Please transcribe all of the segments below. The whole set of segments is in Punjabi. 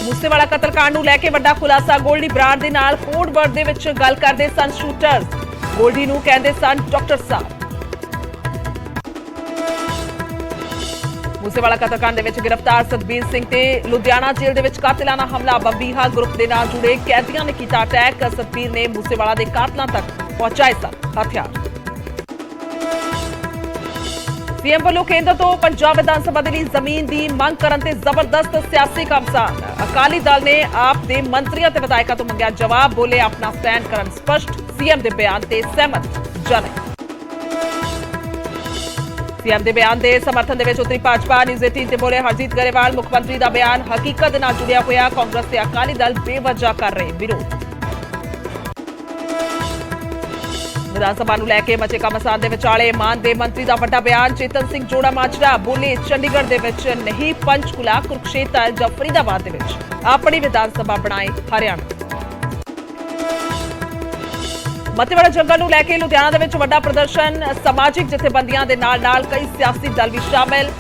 मूसेवाला कतलकांड ਨੂੰ ਲੈ ਕੇ ਵੱਡਾ ਖੁਲਾਸਾ ਗੋਲਡੀ ਬਰਾੜ ਦੇ ਨਾਲ ਕੋਡ ਵਰਡ ਦੇ ਵਿੱਚ ਗੱਲ ਕਰਦੇ ਸਨ ਸ਼ੂਟਰਸ। ਗੋਲਡੀ ਨੂੰ ਕਹਿੰਦੇ ਸਨ ਡਾਕਟਰ ਸਾਹਿਬ। मूसेवाला कतलकांड ਦੇ ਵਿੱਚ गिरफ्तार सतबीर सिंह ਤੇ ਲੁਧਿਆਣਾ ਜੇਲ੍ਹ ਦੇ ਵਿੱਚ ਕਾਤਿਲਾਨਾ ਹਮਲਾ ਬੰਬੀਹਾ ਗਰੁੱਪ ਦੇ ਨਾਲ ਜੁੜੇ ਕੈਦੀਆਂ ਨੇ ਕੀਤਾ ਅਟੈਕ। ਸਤਬੀਰ ਨੇ मूसेवाला ਦੇ ਕਾਤਲਾਂ ਤੱਕ ਪਹੁੰਚਾਏ ਸਨ ਹਥਿਆਰ। सीएम ਵੱਲੋਂ ਕੇਂਦਰ ਤੋਂ ਪੰਜਾਬ ਵਿਧਾਨ ਸਭਾ ਦੇ ਲਈ ਜ਼ਮੀਨ ਦੀ ਮੰਗ ਕਰਨ ਤੇ ਜ਼ਬਰਦਸਤ ਸਿਆਸੀ ਘਮਸਾਨ। ਅਕਾਲੀ ਦਲ ਨੇ ਆਪ ਦੇ ਮੰਤਰੀਆਂ ਤੇ ਵਿਧਾਇਕਾਂ ਤੋਂ ਮੰਗਿਆ ਜਵਾਬ। ਬੋਲੇ ਆਪਣਾ ਸਟੈਂਡ ਕਰਨ ਸਪਸ਼ਟ। ਸੀਐਮ ਦੇ ਬਿਆਨ ਤੇ ਸਹਿਮਤ ਜਨ। सीएम ਦੇ ਬਿਆਨ ਦੇ ਸਮਰਥਨ ਦੇ ਵਿੱਚ ਉਤਰੀ ਭਾਜਪਾ। ਨਿਊਜ਼ 18 ਤੇ ਬੋਲੇ ਹਰਜੀਤ ਗਰੇਵਾਲ ਮੁੱਖ ਮੰਤਰੀ ਦਾ ਬਿਆਨ ਹਕੀਕਤ ਦੇ ਨਾਲ ਜੁੜਿਆ ਹੋਇਆ। ਕਾਂਗਰਸ ਤੇ ਅਕਾਲੀ ਦਲ ਬੇਵਜ੍ਹਾ ਕਰ ਰਹੇ ਵਿਰੋਧ। ਵਿਧਾਨ ਸਭਾ ਨੂੰ ਲੈ ਕੇ ਮਚੇ ਘਮਾਸਾਨ ਦੇ ਵਿਚਾਲੇ ਮਾਨ ਦੇ ਮੰਤਰੀ ਦਾ ਵੱਡਾ ਬਿਆਨ। ਚੇਤਨ ਸਿੰਘ ਜੋੜਾ ਮਾਜਰਾ ਬੋਲੇ ਚੰਡੀਗੜ੍ਹ ਦੇ ਵਿੱਚ ਨਹੀਂ ਪੰਚਕੂਲਾ ਕੁਰੂਕਸ਼ੇਤਰ ਜਾਂ ਫਰੀਦਾਬਾਦ ਦੇ ਵਿੱਚ ਆਪਣੀ ਵਿਧਾਨ ਸਭਾ ਬਣਾਏ ਹਰਿਆਣਾ। ਮਤੇਵਾੜਾ ਜੰਗਲ ਨੂੰ ਲੈ ਕੇ ਲੁਧਿਆਣਾ ਦੇ ਵਿੱਚ ਵੱਡਾ ਪ੍ਰਦਰਸ਼ਨ। ਸਮਾਜਿਕ ਜਥੇਬੰਦੀਆਂ ਦੇ ਨਾਲ ਕਈ ਸਿਆਸੀ ਦਲ ਵੀ ਸ਼ਾਮਿਲ।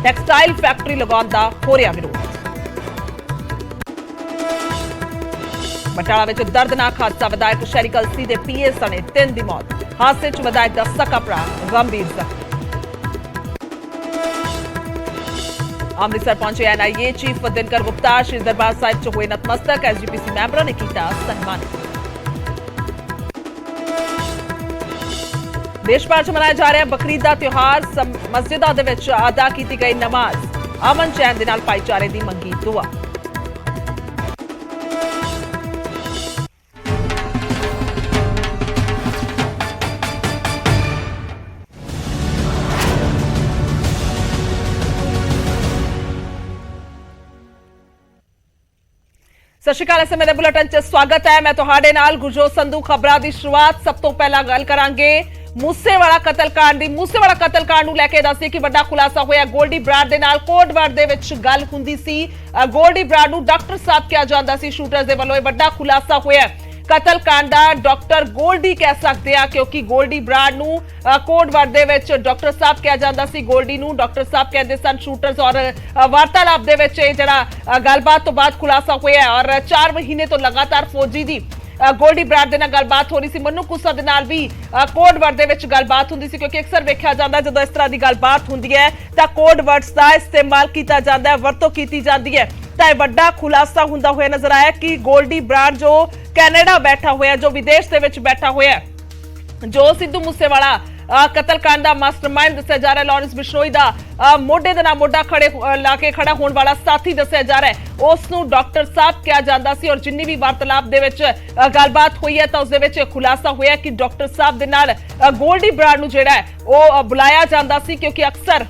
ਟੈਕਸਟਾਈਲ ਫੈਕਟਰੀ ਲਗਾਉਣ ਦਾ ਹੋ ਰਿਹਾ ਵਿਰੋਧ। ਬਟਾਲਾ ਵਿੱਚ ਦਰਦਨਾਕ ਹਾਦਸਾ। ਵਿਧਾਇਕ ਸ਼ਹਿਰੀ ਕਲਸੀ ਦੇ ਪੀਏ ਸਣੇ 3 ਦੀ ਮੌਤ। ਹਾਦਸੇ 'ਚ ਵਿਧਾਇਕ ਦਾ ਸਕਾ ਭਰਾ ਗੰਭੀਰ ਜ਼ਖਮੀ। ਅੰਮ੍ਰਿਤਸਰ ਪਹੁੰਚੇ ਐਨਆਈਏ ਚੀਫ ਦਿਨਕਰ ਗੁਪਤਾ। ਸ਼੍ਰੀ ਦਰਬਾਰ ਸਾਹਿਬ 'ਚ ਹੋਏ ਨਤਮਸਤਕ। ਐਸਜੀਪੀਸੀ ਮੈਂਬਰਾਂ ਨੇ ਕੀਤਾ ਸਨਮਾਨਿਤ। देश भर च मनाया जा रहा है बकरीद का त्योहार। मस्जिदों के विच अदा की गई नमाज। अमन चैन के नाल भाईचारे की मंगी दुआ। सत श्री अकाल। समय बुलेटिन च स्वागत है। मैं तुहाडे नाल गुरजोत संधू। खबरां दी शुरुआत सब तो पहला गल करांगे मूसेवाला कतलकांड दी। मूसेवाला कतलकांड ਨੂੰ ਲੈ ਕੇ ਦੱਸਦੇ ਕਿ ਵੱਡਾ ਖੁਲਾਸਾ ਹੋਇਆ। ਗੋਲਡੀ ਬਰਾੜ ਦੇ ਨਾਲ ਕੋਡ ਵਰਡ ਦੇ ਵਿੱਚ ਗੱਲ ਹੁੰਦੀ ਸੀ। ਗੋਲਡੀ ਬਰਾੜ ਨੂੰ ਡਾਕਟਰ ਸਾਹਿਬ ਕਿਹਾ ਜਾਂਦਾ ਸੀ। ਸ਼ੂਟਰਸ ਦੇ ਵੱਲੋਂ ਇਹ ਵੱਡਾ ਖੁਲਾਸਾ ਹੋਇਆ। ਕਤਲਕਾਂਡ ਦਾ ਡਾਕਟਰ ਗੋਲਡੀ ਕਹਿ ਸਕਦੇ ਆ ਕਿਉਂਕਿ ਗੋਲਡੀ ਬਰਾੜ ਨੂੰ ਕੋਡ ਵਰਡ ਦੇ ਵਿੱਚ ਡਾਕਟਰ ਸਾਹਿਬ ਕਿਹਾ ਜਾਂਦਾ ਸੀ। ਗੋਲਡੀ ਨੂੰ ਡਾਕਟਰ ਸਾਹਿਬ ਕਹਿੰਦੇ ਸਨ ਸ਼ੂਟਰਸ। ਔਰ ਵਾਰਤਾਲਾਪ ਦੇ ਵਿੱਚ ਇਹ ਜਿਹੜਾ ਗੱਲਬਾਤ ਤੋਂ ਬਾਅਦ ਖੁਲਾਸਾ ਹੋਇਆ। ਔਰ 4 ਮਹੀਨੇ ਤੋਂ ਲਗਾਤਾਰ ਫੌਜੀ ਦੀ ਗੋਲਡੀ ਬਰਾੜ ਦੇ ਨਾਲ ਗੱਲਬਾਤ ਹੋ ਰਹੀ ਸੀ। ਮਨੂ ਕੁੱਸਾ ਦੇ ਨਾਲ ਵੀ ਕੋਡ ਵਰਡ ਦੇ ਵਿੱਚ ਗੱਲਬਾਤ ਹੁੰਦੀ ਸੀ ਕਿਉਂਕਿ ਅਕਸਰ ਵੇਖਿਆ ਜਾਂਦਾ ਜਦੋਂ ਇਸ ਤਰ੍ਹਾਂ ਦੀ ਗੱਲਬਾਤ ਹੁੰਦੀ ਹੈ ਤਾਂ ਕੋਡ ਵਰਡਸ ਦਾ ਇਸਤੇਮਾਲ ਕੀਤਾ ਜਾਂਦਾ ਹੈ, ਵਰਤੋਂ ਕੀਤੀ ਜਾਂਦੀ ਹੈ। ਤਾਂ ਇਹ ਵੱਡਾ ਖੁਲਾਸਾ ਹੁੰਦਾ ਹੋਇਆ ਨਜ਼ਰ ਆਇਆ ਕਿ ਗੋਲਡੀ ਬਰਾੜ ਜੋ ਕੈਨੇਡਾ ਬੈਠਾ ਹੋਇਆ, ਜੋ ਵਿਦੇਸ਼ ਦੇ ਵਿੱਚ ਬੈਠਾ ਹੋਇਆ, ਜੋ ਸਿੱਧੂ ਮੂਸੇਵਾਲਾ ਕਤਲकांड ਦਾ ਮਾਸਟਰਮਾਈਂਡ ਦੱਸਿਆ ਜਾ ਰਿਹਾ, ਲਾਰੈਂਸ ਬਿਸ਼ਨੋਈ ਦਾ ਮੋਢੇ ਦੇ ਨਾਲ ਮੋਢਾ ਲਾ ਕੇ ਖੜਾ ਹੋਣ ਵਾਲਾ ਸਾਥੀ ਦੱਸਿਆ ਜਾ ਰਿਹਾ ਹੈ, ਉਸ ਨੂੰ ਡਾਕਟਰ ਸਾਹਿਬ ਕਿਹਾ ਜਾਂਦਾ ਸੀ। ਔਰ ਜਿੰਨੀ ਵੀ ਵਾਰਤਾਲਾਪ ਦੇ ਵਿੱਚ ਗੱਲਬਾਤ ਹੋਈ ਹੈ ਤਾਂ ਉਸ ਦੇ ਵਿੱਚ ਖੁਲਾਸਾ ਹੋਇਆ ਕਿ ਡਾਕਟਰ ਸਾਹਿਬ ਦੇ ਨਾਲ ਗੋਲਡੀ ਬਰਾੜ ਨੂੰ ਜਿਹੜਾ ਹੈ ਉਹ ਬੁਲਾਇਆ ਜਾਂਦਾ ਸੀ ਕਿਉਂਕਿ ਅਕਸਰ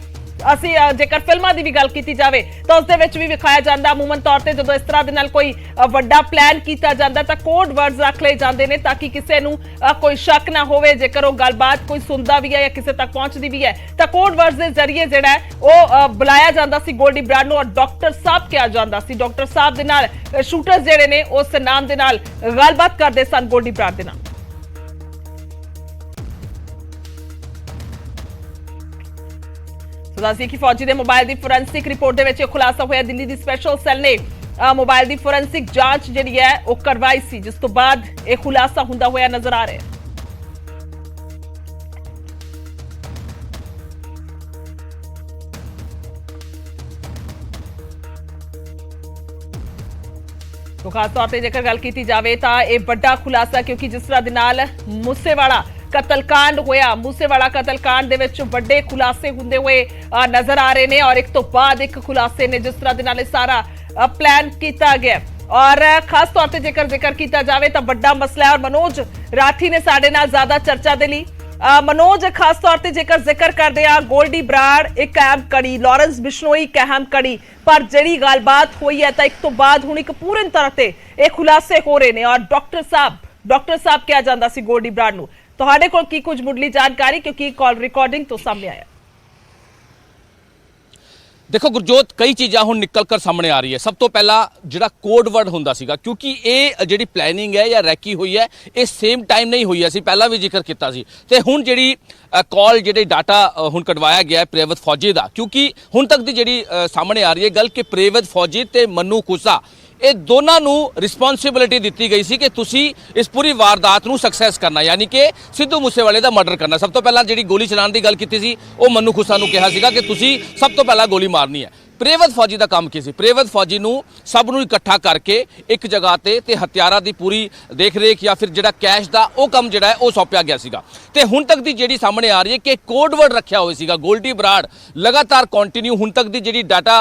ਅਸੀਂ ਜੇਕਰ ਫਿਲਮਾਂ ਦੀ ਵੀ ਗੱਲ ਕੀਤੀ ਜਾਵੇ ਤਾਂ ਉਸ ਦੇ ਵਿੱਚ ਵੀ ਵਿਖਾਇਆ ਜਾਂਦਾ ਅਮੂਮਨ ਤੌਰ ਤੇ ਜਦੋਂ ਇਸ ਤਰ੍ਹਾਂ ਦੇ ਨਾਲ ਕੋਈ ਵੱਡਾ ਪਲਾਨ ਕੀਤਾ ਜਾਂਦਾ ਤਾਂ ਕੋਡ ਵਰਡਸ ਰੱਖ ਲਏ ਜਾਂਦੇ ਨੇ ਤਾਂ ਕਿ ਕਿਸੇ ਨੂੰ ਕੋਈ ਸ਼ੱਕ ਨਾ ਹੋਵੇ। ਜੇਕਰ ਉਹ ਗੱਲਬਾਤ ਕੋਈ ਸੁਣਦਾ ਵੀ ਹੈ ਜਾਂ ਕਿਸੇ ਤੱਕ ਪਹੁੰਚਦੀ ਵੀ ਹੈ ਤਾਂ ਕੋਡ ਵਰਡਸ ਦੇ ਜ਼ਰੀਏ ਜਿਹੜਾ ਉਹ ਬੁਲਾਇਆ ਜਾਂਦਾ ਸੀ ਗੋਲਡੀ ਬਰਾੜ ਨੂੰ ਔਰ ਡਾਕਟਰ ਸਾਹਿਬ ਕਿਹਾ ਜਾਂਦਾ ਸੀ। ਡਾਕਟਰ ਸਾਹਿਬ ਦੇ ਨਾਲ ਸ਼ੂਟਰਸ ਜਿਹੜੇ ਨੇ ਉਸ ਨਾਮ ਦੇ ਨਾਲ ਗੱਲਬਾਤ ਕਰਦੇ ਸਨ ਗੋਲਡੀ ਬਰਾੜ ਦੇ ਨਾਲ। ਦੱਸਿए कि फौजी के मोबाइल की फोरेंसिक रिपोर्ट ਦੇ ਵਿੱਚ ਖੁਲਾਸਾ ਹੋਇਆ। ਦਿੱਲੀ ਦੀ ਸਪੈਸ਼ਲ ਸੈੱਲ ਨੇ मोबाइल की फोरेंसिक ਜਾਂਚ ਜਿਹੜੀ ਹੈ ਉਹ ਕਰਵਾਈ ਸੀ ਜਿਸ ਤੋਂ ਬਾਅਦ ਇਹ ਖੁਲਾਸਾ ਹੁੰਦਾ ਹੋਇਆ ਨਜ਼ਰ ਆ ਰਿਹਾ ਹੈ। तो खास तौर पर जेकर गल की जाए तो यह बड़ा खुलासा क्योंकि जिस तरह के नाल मूसेवाला कतलकांड होया, मूसेवाला कतलकांड दे विच बड़े खुलासे हुंदे हुए नजर आ रहे हैं और एक तो बाद एक खुलासे ने जिस तरह के नाल सारा प्लान किया गया। और खास तौर पर जेकर जिक्र किया जाए तो बड़ा मसला है और मनोज राठी ने साडे नाल ज्यादा चर्चा दे लई। मनोज खास तौर पर जेकर जिक्र करते हैं गोल्डी बराड़ एक अहम कड़ी, लारैंस बिश्नोई एक अहम कड़ी, पर जिहड़ी गलबात हुई है तो एक तो बाद हुण एक पूरी तरह से ये खुलासे हो रहे हैं और डॉक्टर साहब कहा जाता सी गोल्डी बराड़ नूं। तुहाडे कोल की कुछ मुढली जानकारी क्योंकि कॉल रिकॉर्डिंग तो सामने आया। देखो गुरजोत कई चीज़ां हुण निकल कर सामने आ रही है। सब तो पहला जिहड़ा कोड वर्ड हुंदा सीगा, क्योंकि ये जिहड़ी प्लैनिंग है या रैकी हुई है ये सेम टाइम नहीं हुई है। असीं पहला भी जिक्र किया सी ते हुण जिहड़ी कॉल जिहड़ी डाटा हुण कढवाया गया है प्रेवत फौजी दा, क्योंकि हुण तक दी जिहड़ी सामने आ रही है गल कि प्रेवत फौजी ते मन्नू खूसा ਇਹ ਦੋਨਾਂ ਨੂੰ ਰਿਸਪੌਂਸਿਬਿਲਿਟੀ ਦਿੱਤੀ ਗਈ ਸੀ ਕਿ ਤੁਸੀਂ ਇਸ ਪੂਰੀ ਵਾਰਦਾਤ ਨੂੰ ਸਕਸੈਸ ਕਰਨਾ, ਯਾਨੀ ਕਿ ਸਿੱਧੂ ਮੂਸੇਵਾਲੇ ਦਾ ਮਰਡਰ ਕਰਨਾ। ਸਭ ਤੋਂ ਪਹਿਲਾਂ ਜਿਹੜੀ ਗੋਲੀ ਚਲਾਉਣ ਦੀ ਗੱਲ ਕੀਤੀ ਸੀ ਉਹ ਮन्नू ਖੁੱਸਾ ਨੂੰ ਕਿਹਾ ਸੀਗਾ ਕਿ ਤੁਸੀਂ ਸਭ ਤੋਂ ਪਹਿਲਾਂ ਗੋਲੀ ਮਾਰਨੀ ਹੈ। प्रेवत फौजी का काम की सी, प्रेवत फौजी नूं सब नूं इकट्ठा करके एक जगह ते हथियारां दी पूरी देख रेख या फिर जिहड़ा कैश दा वो काम जिहड़ा है वो सौंपिया गया सीगा। ते हुण तक दी जिहड़ी सामने आ रही है कि कोडवर्ड रखिया होया सीगा गोल्डी बराड़ लगातार कंटिन्यू हुण तक दी जिहड़ी डाटा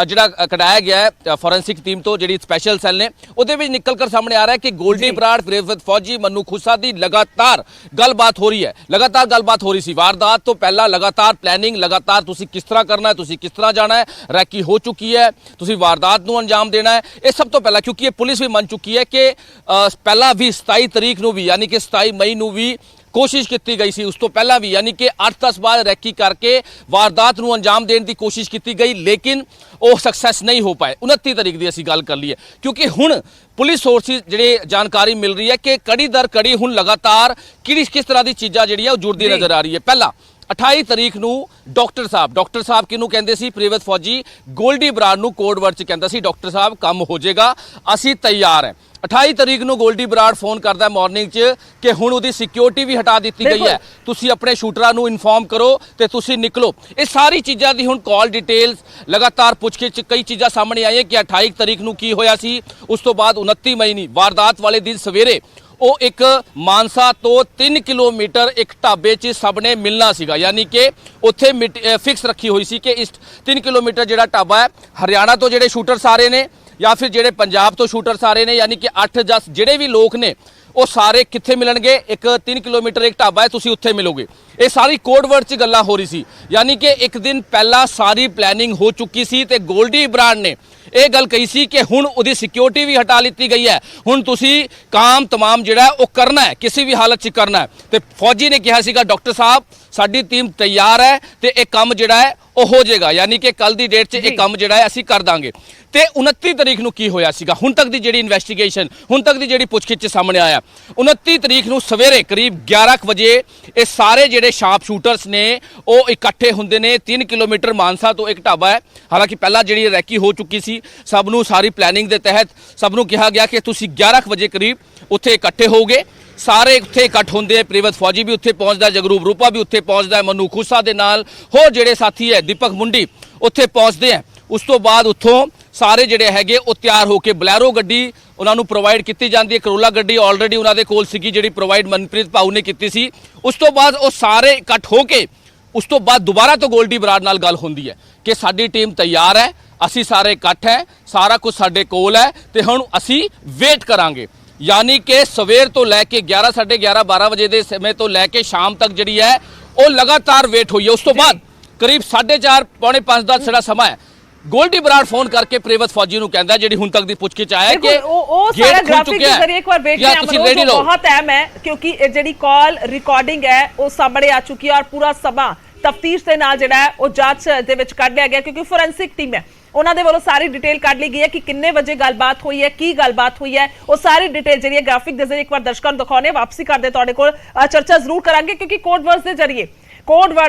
जिहड़ा कढाया गया है फॉरेंसिक टीम तो जिहड़ी स्पैशल सैल ने उहदे विच निकल कर सामने आ रहा है कि गोल्डी बराड़ प्रेवत फौजी मन्नू खुसा दी लगातार गलबात हो रही है, लगातार गलबात हो रही सी। वारदात तो पहला लगातार प्लैनिंग, लगातार तुसीं किस तरह करना है, तुसीं किस तरह जाना है की हो चुकी है, तुसी वारदात नूं अंजाम देना है। ये सब तो पहला क्योंकि ये पुलिस भी मन चुकी है कि पहला भी 27 तारीख नूं भी यानी कि 27 मई नूं भी कोशिश की गई सी, उस तो पहला भी यानी कि 8-10 बार रैकी करके वारदात नूं अंजाम देने की कोशिश की गई, लेकिन वो सक्सैस नहीं हो पाए। 29 तारीख की असीं गल कर लीए क्योंकि हुण पुलिस सोर्सिस जिहड़ी जानकारी मिल रही है कि कड़ी दर कड़ी हुण लगातार किस तरह की चीज़ां जिहड़ी है वो जुड़दी नज़र आ रही है। पहला 28 तारीख नूं डॉक्टर साहब किहनूं कहंदे सी, प्रेवत फौजी गोल्डी बराड़ नूं कोड वर्ड च कहंदा सी डॉक्टर साहब काम हो जाएगा, असीं तैयार हैं। 28 तारीख नूं गोल्डी बराड़ फोन करदा है मॉर्निंग च कि हुण उहदी सिक्योरिटी भी हटा दी गई है, तुसीं अपने शूटरां नूं इन्फॉर्म करो ते तुसीं निकलो। ये सारी चीज़ां दी हुण कॉल डिटेल्स लगातार पुछगिछ कई चीज़ां सामने आई है कि 28 तारीख नूं की होया सी, उस तो बाद 29 मई नी वारदात वाले दिन सवेरे वो एक मानसा तो 3 किलोमीटर एक ढाबे च सब ने मिलना सीगा, यानी कि उत्थे फिक्स रखी हुई सी कि इस 3 किलोमीटर जिहड़ा ढाबा है हरियाणा तो जिहड़े शूटर सारे ने या फिर जिहड़े पंजाब तो शूटर सारे ने, यानी कि 8-10 जिहड़े भी लोग ने वो सारे कित्थे मिलणगे, एक 3 किलोमीटर एक ढाबा है तुसीं उत्थे मिलोगे। ये सारी कोडवर्ड च गल्लां हो रही सी, यानी कि एक दिन पहला सारी प्लैनिंग हो चुकी सी ते गोल्डी बराड़ ने ਇਹ ਗੱਲ ਕਹੀ ਸੀ कि हुण ਉਹਦੀ सिक्योरिटी भी हटा लीती गई है, हुण तुसी काम तमाम जिहड़ा है वो करना है, किसी भी हालत च करना है। ते फौजी ने कहा सीगा डॉक्टर साहब साडी टीम तैयार है ते एक काम जिहड़ा है वो हो जाएगा, यानी कि कल दी डेट च एक काम जिहड़ा है असीं कर दांगे। ते 29 तारीख नूं की होया सीगा, हुण तक दी जिहड़ी इन्वेस्टिगेशन हुण तक दी जिहड़ी पुछगिछ सामने आया 29 तारीख नूं सवेरे करीब 11 वजे ये सारे जिहड़े शार्प शूटर्स ने वो इकट्ठे हुंदे ने 3 किलोमीटर मानसा तो एक ढाबा है। हालांकि पहला जिहड़ी रैकी हो चुकी सी, सब नूं सारी प्लैनिंग के तहत सब नूं कहा गया कि तुसीं 11 वजे करीब उत्थे इकट्ठे होगे, सारे उत्थे इकट्ठ होंदे, प्रेवत फौजी भी उत्थे पहुंचदा, जगरूप रूपा भी उत्थे पहुंचदा, मन्नू खूसा दे नाल होर जिहड़े साथी है दीपक मुंडी उत्थे पहुंचदे हैं। उस तो बाद उत्थों सारे जिहड़े हैगे वो तैयार होके बलैरो गड्डी उन्हां नूं प्रोवाइड की जाती है, करोला गड्डी ऑलरेडी उन्हां दे कोल सीगी जिहड़ी प्रोवाइड मनप्रीत भाऊ ने की सी। उस तो बाद वो सारे इकट्ठ होके उस तो बाद दोबारा तो गोल्डी बराड़ नाल गल होंदी है कि साडी टीम तैयार है, असी सारे इकट्ठ है, सारा कुछ साडे कोल है ते हुण असी वेट करांगे। यानी कि सवेर तो लैके 11 साढ़े 11-12 बजे के समय तो लैके शाम तक जिहड़ी है वो लगातार वेट हुई है। उस तो बाद करीब 4:30 पौने 5 ਦਾ ਜਿਹੜਾ ਸਮਾਂ ਹੈ गोल्डी बराड़ फोन करके प्रेवत फौजी ਨੂੰ ਕਹਿੰਦਾ ਜਿਹੜੀ ਹੁਣ ਤੱਕ ਦੀ ਪੁੱਛਗਿੱਛ ਆਇਆ ਕਿ ਉਹ ਸਾਰਾ ਗ੍ਰਾਫਿਕ ਦੇ ਜ਼ਰੀਏ ਇੱਕ ਵਾਰ ਵੇਖ ਲਿਆ ਅਮਰੋਜ, ਬਹੁਤ ਅਹਿਮ ਹੈ ਕਿਉਂਕਿ ਇਹ ਜਿਹੜੀ ਕਾਲ ਰਿਕਾਰਡਿੰਗ ਹੈ ਉਹ ਸਾਹਮਣੇ ਆ ਚੁੱਕੀ ਹੈ ਔਰ ਪੂਰਾ ਸਮਾਂ ਤਫਤੀਸ਼ ਦੇ ਨਾਲ ਜਿਹੜਾ ਹੈ ਉਹ ਜਾਂਚ ਦੇ ਵਿੱਚ ਕੱਢ ਲਿਆ ਗਿਆ ਕਿਉਂਕਿ ਫੋਰੈਂਸਿਕ ਟੀਮ ਹੈ ਉਹਨਾਂ ਦੇ ਵੱਲੋਂ ਸਾਰੀ ਡਿਟੇਲ ਕੱਢ ਲਈ ਗਈ ਹੈ ਕਿ ਕਿੰਨੇ ਵਜੇ ਗੱਲਬਾਤ ਹੋਈ ਹੈ, ਕੀ ਗੱਲਬਾਤ ਹੋਈ ਹੈ, ਉਹ ਸਾਰੀ ਡਿਟੇਲ ਜਿਹੜੀ ਹੈ ਗ੍ਰਾਫਿਕ ਦੇ ਜ਼ਰੀਏ ਇੱਕ ਵਾਰ ਦਰਸ਼ਕਾਂ ਨੂੰ ਦਿਖਾਉਣੇ ਵਾਪਸੀ ਕਰਦੇ ਤੁਹਾਡੇ ਕੋਲ ਚਰਚਾ ਜ਼ਰੂਰ ਕਰਾਂਗੇ ਕਿਉਂਕਿ ਕੋਡ ਵਰਡਸ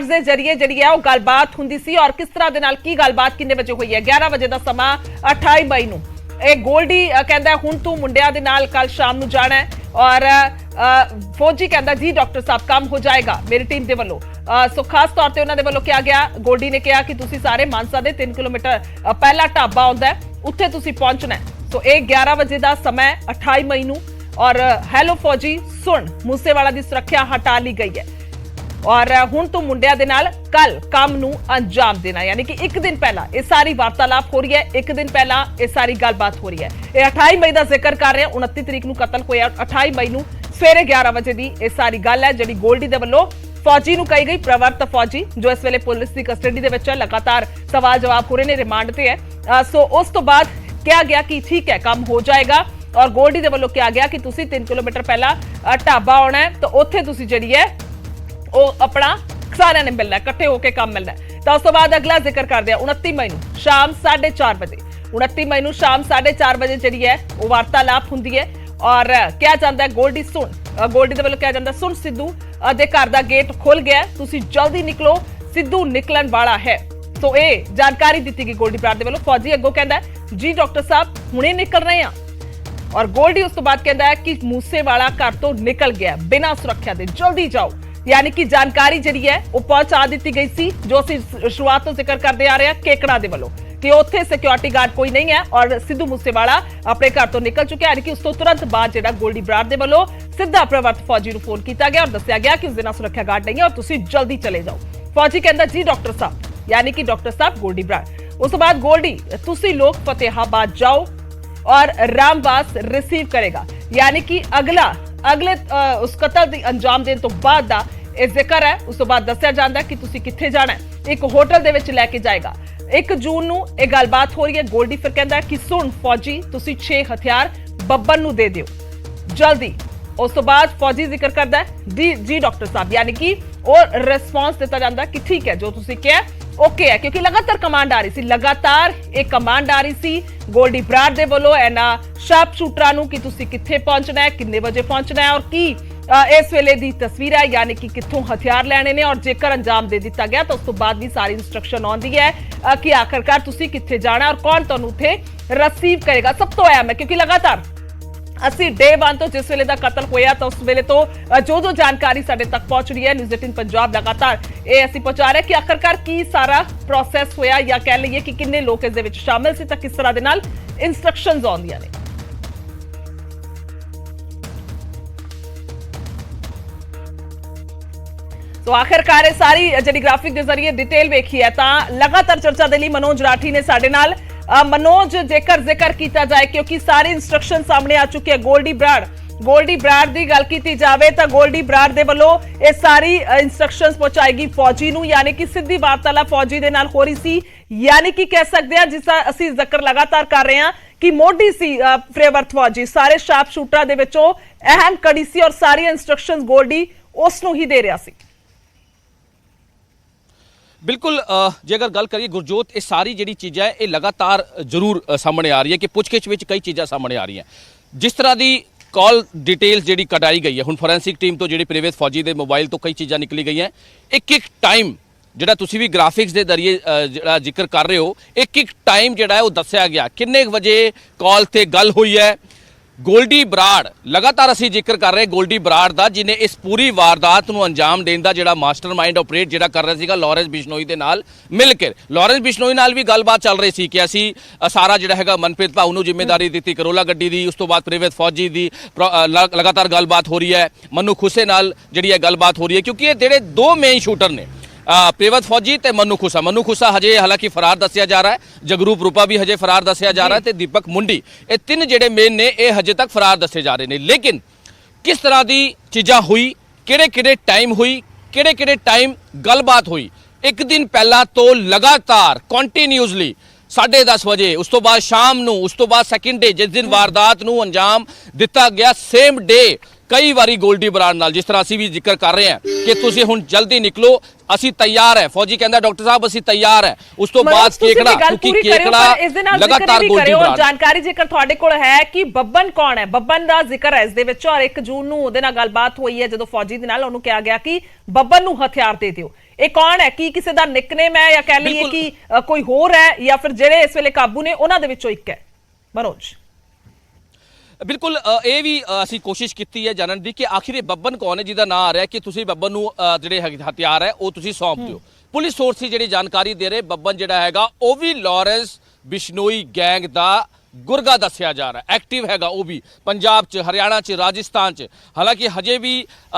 ਦੇ ਜ਼ਰੀਏ ਜਿਹੜੀ ਹੈ ਉਹ ਗੱਲਬਾਤ ਹੁੰਦੀ ਸੀ ਔਰ ਕਿਸ ਤਰ੍ਹਾਂ ਦੇ ਨਾਲ ਕੀ ਗੱਲਬਾਤ ਕਿੰਨੇ ਵਜੇ ਹੋਈ ਹੈ। 11 ਵਜੇ ਦਾ ਸਮਾਂ 28 ਮਈ ਨੂੰ ਇਹ ਗੋਲਡੀ ਕਹਿੰਦਾ ਹੁਣ ਤੂੰ ਮੁੰਡਿਆਂ ਦੇ ਨਾਲ ਕੱਲ ਸ਼ਾਮ ਨੂੰ ਜਾਣਾ ਹੈ ਔਰ ਫੌਜੀ ਕਹਿੰਦਾ ਜੀ ਡਾਕਟਰ ਸਾਹਿਬ ਕੰਮ ਹੋ ਜਾਏਗਾ ਮੇਰੀ ਟੀਮ ਦੇ ਵੱਲੋਂ। ਸੋ ਖਾਸ ਤੌਰ ਤੇ ਉਹਨਾਂ ਦੇ ਵੱਲੋਂ ਕਿਹਾ ਗਿਆ, ਗੋਲਡੀ ਨੇ ਕਿਹਾ ਕਿ ਤੁਸੀਂ ਸਾਰੇ ਮਾਨਸਾ ਦੇ 3 ਕਿਲੋਮੀਟਰ ਪਹਿਲਾ ਢਾਬਾ ਆਉਂਦਾ ਉੱਥੇ ਤੁਸੀਂ ਪਹੁੰਚਣਾ ਹੈ। ਸੋ ਇਹ 11 ਵਜੇ ਦਾ ਸਮਾਂ 28 ਮਈ ਨੂੰ ਔਰ ਹੈਲੋ ਫੌਜੀ ਸੁਣ ਮੂਸੇਵਾਲਾ ਦੀ ਸੁਰੱਖਿਆ ਹਟਾ ਲਈ ਗਈ ਹੈ और हुण तो मुंडिया दे नाल कल काम नूं अंजाम देना, यानी कि एक दिन पहला ये सारी वार्तालाप हो रही है, एक दिन पहला ये सारी गलबात हो रही है। ये 28 मई का जिक्र कर रहे हैं, 29 तरीक नूं कतल होया, 28 मई नूं सवेरे 11 बजे दी ये सारी गल है जिहड़ी गोल्डी दे वल्लों फौजी नूं कही गई। प्रवर्त फौजी जो इस वेले पुलिस की कस्टडी दे विच है, लगातार सवाल जवाब हो रहे ने, रिमांड ते है। सो उस तो बाद कहा गया कि ठीक है काम हो जाएगा और गोल्डी दे वल्लों कहा गया कि तुसीं 3 किलोमीटर पहला ढाबा आउणा है तो उत्थे तुसीं जिहड़ी है ਉਹ ਆਪਣਾ ਸਾਰਿਆਂ ਨੇ ਮਿਲਣਾ, ਇਕੱਠੇ ਹੋ ਕੇ ਕੰਮ ਮਿਲਣਾ। ਤਾਂ ਉਸ ਤੋਂ ਬਾਅਦ ਅਗਲਾ ਜ਼ਿਕਰ ਕਰਦੇ ਆ 29 ਮਈ ਨੂੰ ਸ਼ਾਮ 4:30 ਵਜੇ 29 ਮਈ ਨੂੰ ਸ਼ਾਮ 4:30 ਵਜੇ ਜਿਹੜੀ ਹੈ ਉਹ ਵਾਰਤਾਲਾਪ ਹੁੰਦੀ ਹੈ ਔਰ ਕਿਹਾ ਜਾਂਦਾ ਹੈ ਗੋਲਡੀ ਦੇ ਵੱਲੋਂ ਕਿਹਾ ਜਾਂਦਾ ਸੁਣ ਸਿੱਧੂ ਦੇ ਘਰ ਦਾ ਗੇਟ ਖੁੱਲ ਗਿਆ, ਤੁਸੀਂ ਜਲਦੀ ਨਿਕਲੋ, ਸਿੱਧੂ ਨਿਕਲਣ ਵਾਲਾ ਹੈ। ਸੋ ਇਹ ਜਾਣਕਾਰੀ ਦਿੱਤੀ ਗਈ ਗੋਲਡੀ ਬਰਾੜ ਦੇ ਵੱਲੋਂ। ਫੌਜੀ ਅੱਗੋਂ ਕਹਿੰਦਾ ਜੀ ਡਾਕਟਰ ਸਾਹਿਬ ਹੁਣੇ ਨਿਕਲ ਰਹੇ ਆ ਔਰ ਗੋਲਡੀ ਉਸ ਤੋਂ ਬਾਅਦ ਕਹਿੰਦਾ ਹੈ ਕਿ ਮੂਸੇਵਾਲਾ ਘਰ ਤੋਂ ਨਿਕਲ ਗਿਆ ਬਿਨਾਂ ਸੁਰੱਖਿਆ ਦੇ, ਜਲਦੀ ਜਾਓ। यानी कि जानकारी जी है वो पहुंचा दी गई सी, जो शुरुआत तो जिक्र करते आ रहे हैं केकड़ा दे वालों कि उत्थे सिक्योरिटी गार्ड कोई नहीं है और सिद्धू मूसेवाला अपने घर तो निकल चुके हैं। यानी कि उस तो तुरंत बाद जो गोल्डी बराड़ दे वालों सीधा प्रवर्त फौजी को फोन किया गया और दसिया गया कि उस दिन सुरक्षा गार्ड नहीं है और तुसीं जल्दी चले जाओ। फौजी कहता जी डॉक्टर साहब, यानी कि डॉक्टर साहब गोल्डी बराड़। उस तो बाद गोल्डी तुसीं लोग फतेहाबाद जाओ और रामबास रिसीव करेगा, यानी कि अगले उस कतल दी अंजाम देने तो बाद दा ਇਹ ਜ਼ਿਕਰ ਹੈ। ਉਸ ਤੋਂ ਬਾਅਦ ਦੱਸਿਆ ਜਾਂਦਾ ਕਿ ਤੁਸੀਂ ਕਿੱਥੇ ਜਾਣਾ ਹੈ, ਇੱਕ ਹੋਟਲ ਦੇ ਵਿੱਚ ਲੈ ਕੇ ਜਾਏਗਾ। 1 ਜੂਨ ਨੂੰ ਇਹ ਗੱਲਬਾਤ ਹੋ ਰਹੀ ਹੈ। ਗੋਲਡੀ ਫਿਰ ਕਹਿੰਦਾ ਕਿ ਸੁਣ ਫੌਜੀ, ਤੁਸੀਂ 6 ਹਥਿਆਰ ਬੱਬਨ ਨੂੰ ਦੇ ਦਿਓ ਜਲਦੀ। ਉਸ ਤੋਂ ਬਾਅਦ ਫੌਜੀ ਜ਼ਿਕਰ ਕਰਦਾ ਜੀ ਡਾਕਟਰ ਸਾਹਿਬ, यानी कि और ਰਿਸਪੌਂਸ ਦਿੱਤਾ ਜਾਂਦਾ ਕਿ ਠੀਕ ਹੈ ਜੋ ਤੁਸੀਂ ਕਿਹਾ ਓਕੇ ਹੈ, ਕਿਉਂਕਿ ਲਗਾਤਾਰ ਕਮਾਂਡ ਆ ਰਹੀ ਸੀ, ਲਗਾਤਾਰ ਇਹ ਕਮਾਂਡ ਆ ਰਹੀ ਸੀ ਗੋਲਡੀ ਬਰਾੜ ਦੇ ਵੱਲੋਂ ਇਹਨਾਂ ਸ਼ਾਰਪ ਸ਼ੂਟਰਾਂ ਨੂੰ ਕਿ ਤੁਸੀਂ ਕਿੱਥੇ ਪਹੁੰਚਣਾ ਹੈ, ਕਿੰਨੇ ਵਜੇ ਪਹੁੰਚਣਾ ਹੈ और की इस वेले की तस्वीर है, यानी कि कित्थों हथियार लैने ने और जेकर अंजाम दे दिता गया तो उस तो बाद भी सारी इंस्ट्रक्शन आती है कि आखिरकार तुसी कित्थे जाना और कौन तुहानू उत्थे रिसीव करेगा। सब तो अहम है क्योंकि लगातार ਅਸੀਂ डे 1 ਤੋਂ जिस वेले का कतल होया तो उस वेले तो जो जानकारी साडे तक पहुंच रही है न्यूज़ 18 पंजाब लगातार ये ਅਸੀਂ पहुंचा रहे कि आखिरकार की सारा प्रोसैस होया या कह लईए कि किन्ने लोग इस दे विच शामिल सी तां किस तरह दे नाल इंस्ट्रक्शनस आउंदियां ने। तो आखिरकार ये सारी जी ग्राफिक के जरिए डिटेल वेखी है तो लगातार चर्चा के लिए मनोज राठी ने साडे नाल। मनोज जेकर जिक्र किया जाए क्योंकि सारी इंस्ट्रक्शन सामने आ चुके हैं, गोल्डी बराड़ की गल की जाए तो गोल्डी बराड़ दे वल्लों ये सारी इंस्ट्रक्शंस पहुंचाएगी फौजी नूं, यानी कि सीधी वार्तालाप फौजी दे नाल हो रही सी। यानी कि कह सकते हैं जिस असीं जिक्र लगातार कर रहे हैं कि मोडी सी फ्रेवर्थ फौजी सारे शार्प शूटरां दे विचों अहम कड़ी सी और सारी इंस्ट्रक्शंस गोल्डी उस नूं ही दे रहा सी। बिल्कुल जे अगर गल करिए गुरजोत, ये सारी जी चीज़ा है ये लगातार जरूर सामने आ रही है कि पुछगिछ में कई चीज़ा सामने आ रही हैं। जिस तरह की कॉल डिटेल्स जी कटाई गई है, हुण फोरेंसिक टीम तो जी प्रेवेश फौजी के मोबाइल तो कई चीज़ा निकली गई हैं। एक टाइम जिहड़ा तुसीं भी ग्राफिक्स के जरिए जिहड़ा जिक्र कर रहे हो, एक टाइम जिहड़ा है वो दस्सिया गया किन्ने बजे कॉल ते गल हुई है। गोल्डी बराड़ लगातार असीं जिक्र कर रहे गोल्डी बराड़ दा, जिन्हें इस पूरी वारदात नूं अंजाम देण दा जिहड़ा मास्टरमाइंड ऑपरेट जिहड़ा कर रहा सीगा लॉरेंस बिश्नोई दे नाल मिल के। लॉरेंस बिश्नोई नाल भी गलबात चल रही सी कि असीं सारा जिहड़ा हैगा मनप्रीत भाऊ नूं जिम्मेदारी दित्ती करोला गड्डी दी, उस तो बाद प्रेवेश फौजी दी लगातार गलबात हो रही है, मनु खुसे नाल जिहड़ी है गलबात हो रही है क्योंकि ये जिहड़े 2 मेन शूटर ने प्रेवत फौजी ते मनु खुसा हजे हालांकि फरार दसिया जा रहा है, जगरूप रूपा भी हजे फरार दसिया जा रहा है, दीपक मुंडी ये 3 जेडे मेन ने ये हजे तक फरार दसे जा रहे हैं। लेकिन किस तरह की चीज़ां हुई, किहड़े टाइम हुई, किहड़े टाइम गलबात हुई, एक दिन पहला तो लगातार कॉन्टीन्यूसली 10:30 बजे, उस तो बाद शाम नूं, उस तो बाद सैकेंड डे जिस दिन वारदात नूं अंजाम दिता गया सेम डे कई बारी गोल्डी बराड़ नाल जिस तरह असीं भी जिक्र कर रहे हैं कि तुसीं हुण जल्दी निकलो, असीं तैयार है। फौजी कहंदा डॉक्टर साहब असीं तैयार है। उस तो बाद केकड़ा क्योंकि केकड़ा लगातार गोल्डी बराड़ जानकारी जेकर तुहाडे कोल है कि बब्बन कौन है, बब्बन दा जिक्र है इस दे विच और 1 जून नूं उहदे नाल गलबात होई है जदों फौजी दे नाल उहनूं कहा गया कि बब्बन नूं हथियार दे दिओ। ये कौन है, की किसी दा निकनेम है या कह लईए कि कोई होर है या फिर जेडे इस वेले काबू ने उहनां दे विचों एक है। मनोज बिल्कुल ये भी असी कोशिश की है जानने की कि आखिर ये बब्बन कौन है जिसका नाम आ रहा है कि तुसी बब्बन नूं जिहड़े हथियार है वो तुसी सौंप दिओ। पुलिस सोर्स जी जानकारी दे रहे बब्बन जिहड़ा हैगा वो भी लॉरेंस बिश्नोई गैंग दा गुरगा दसिया जा रहा है, एक्टिव हैगा वो भी पंजाब च, हरियाणा च, राजस्थान च। हालांकि हजे भी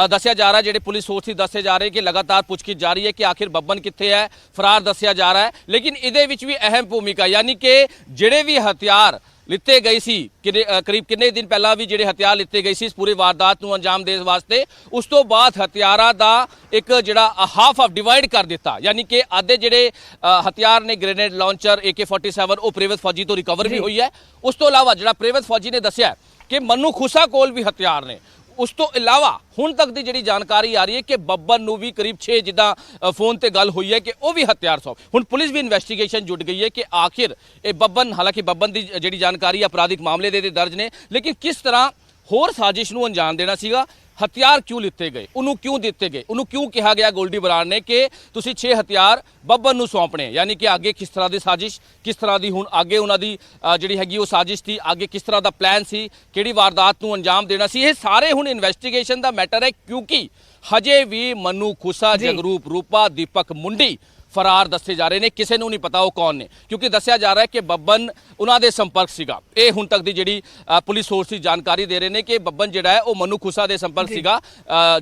दसिया जा रहा है, जो पुलिस सोर्स दसे जा रहे हैं कि लगातार पुछगिछ जारी है कि आखिर बब्बन कित्थे है, फरार दसिया जा रहा है। लेकिन इहदे विच भी अहम भूमिका यानी कि जिहड़े भी हथियार लिते गए सी करीब किन्ने दिन पहला भी जिहड़े हथियार लिते गए सी इस पूरी वारदात नूं अंजाम देण वास्ते, उस तो बाद हथियारां दा एक जिहड़ा हाफ ऑफ डिवाइड कर दिता, यानी कि आधे जिहड़े हथियार ने ग्रेनेड लॉन्चर AK-47 वो प्रेवेश फौजी तो रिकवर भी हुई है। उस तो इलावा जिहड़ा प्रेवेश फौजी ने दस्सिया कि मनु खुसा कोल भी हथियार ने, ਉਸ ਤੋਂ ਇਲਾਵਾ ਹੁਣ ਤੱਕ ਦੀ ਜਿਹੜੀ ਜਾਣਕਾਰੀ ਆ ਰਹੀ ਹੈ ਕਿ ਬੱਬਨ ਨੂੰ ਵੀ ਕਰੀਬ 6 ਜਿੱਦਾਂ ਫੋਨ ਤੇ ਗੱਲ ਹੋਈ ਹੈ ਕਿ ਉਹ ਵੀ ਹਥਿਆਰ ਸੌਂਪ। ਹੁਣ ਪੁਲਿਸ ਵੀ ਇਨਵੈਸਟੀਗੇਸ਼ਨ ਜੁਟ ਗਈ ਹੈ ਕਿ ਆਖਿਰ ਇਹ ਬੱਬਨ, ਹਾਲਾਂਕਿ ਬੱਬਨ ਦੀ ਜਿਹੜੀ ਜਾਣਕਾਰੀ ਅਪਰਾਧਿਕ ਮਾਮਲੇ ਦੇ ਦਰਜ ਨੇ, ਲੇਕਿਨ ਕਿਸ ਤਰ੍ਹਾਂ ਹੋਰ ਸਾਜ਼ਿਸ਼ ਨੂੰ ਅੰਜਾਮ ਦੇਣਾ ਸੀਗਾ, ਹਥਿਆਰ ਕਿਉਂ ਲਿੱਤੇ ਗਏ, ਉਹਨੂੰ ਕਿਉਂ ਦਿੱਤੇ ਗਏ, ਉਹਨੂੰ ਕਿਉਂ ਕਿਹਾ ਗਿਆ ਗੋਲਡੀ ਬਰਾੜ ਨੇ ਕਿ ਤੁਸੀਂ 6 ਹਥਿਆਰ ਬੱਬਨ ਨੂੰ ਸੌਂਪਣੇ, ਯਾਨੀ ਕਿ ਅੱਗੇ ਕਿਸ ਤਰ੍ਹਾਂ ਦੀ ਸਾਜ਼ਿਸ਼, ਕਿਸ ਤਰ੍ਹਾਂ ਦੀ ਹੁਣ ਅੱਗੇ ਉਹਨਾਂ ਦੀ ਜਿਹੜੀ ਹੈਗੀ ਉਹ ਸਾਜ਼ਿਸ਼ ਸੀ, ਅੱਗੇ ਕਿਸ ਤਰ੍ਹਾਂ ਦਾ ਪਲਾਨ ਸੀ, ਕਿਹੜੀ ਵਾਰਦਾਤ ਨੂੰ ਅੰਜਾਮ ਦੇਣਾ ਸੀ, ਇਹ ਸਾਰੇ ਹੁਣ ਇਨਵੈਸਟੀਗੇਸ਼ਨ ਦਾ ਮੈਟਰ ਹੈ। ਕਿਉਂਕਿ ਹਜੇ ਵੀ ਮਨੂ ਖੁਸਾ, ਜਗਰੂਪ ਰੂਪਾ, ਦੀਪਕ ਮੁੰਡੀ ਫਰਾਰ ਦੱਸੇ ਜਾ ਰਹੇ ਨੇ, ਕਿਸੇ ਨੂੰ ਨਹੀਂ ਪਤਾ ਉਹ ਕੌਣ ਨੇ, ਕਿਉਂਕਿ ਦੱਸਿਆ ਜਾ ਰਿਹਾ ਹੈ ਕਿ ਬੱਬਨ ਉਹਨਾਂ ਦੇ ਸੰਪਰਕ ਸੀਗਾ। ਇਹ ਹੁਣ ਤੱਕ ਦੀ ਜਿਹੜੀ ਪੁਲਿਸ ਸੋਰਸਿਸ ਜਾਣਕਾਰੀ ਦੇ ਰਹੇ ਨੇ ਕਿ ਬੱਬਨ ਜਿਹੜਾ ਹੈ ਉਹ ਮਨੂ ਖੁਸਾ ਦੇ ਸੰਪਰਕ ਸੀਗਾ,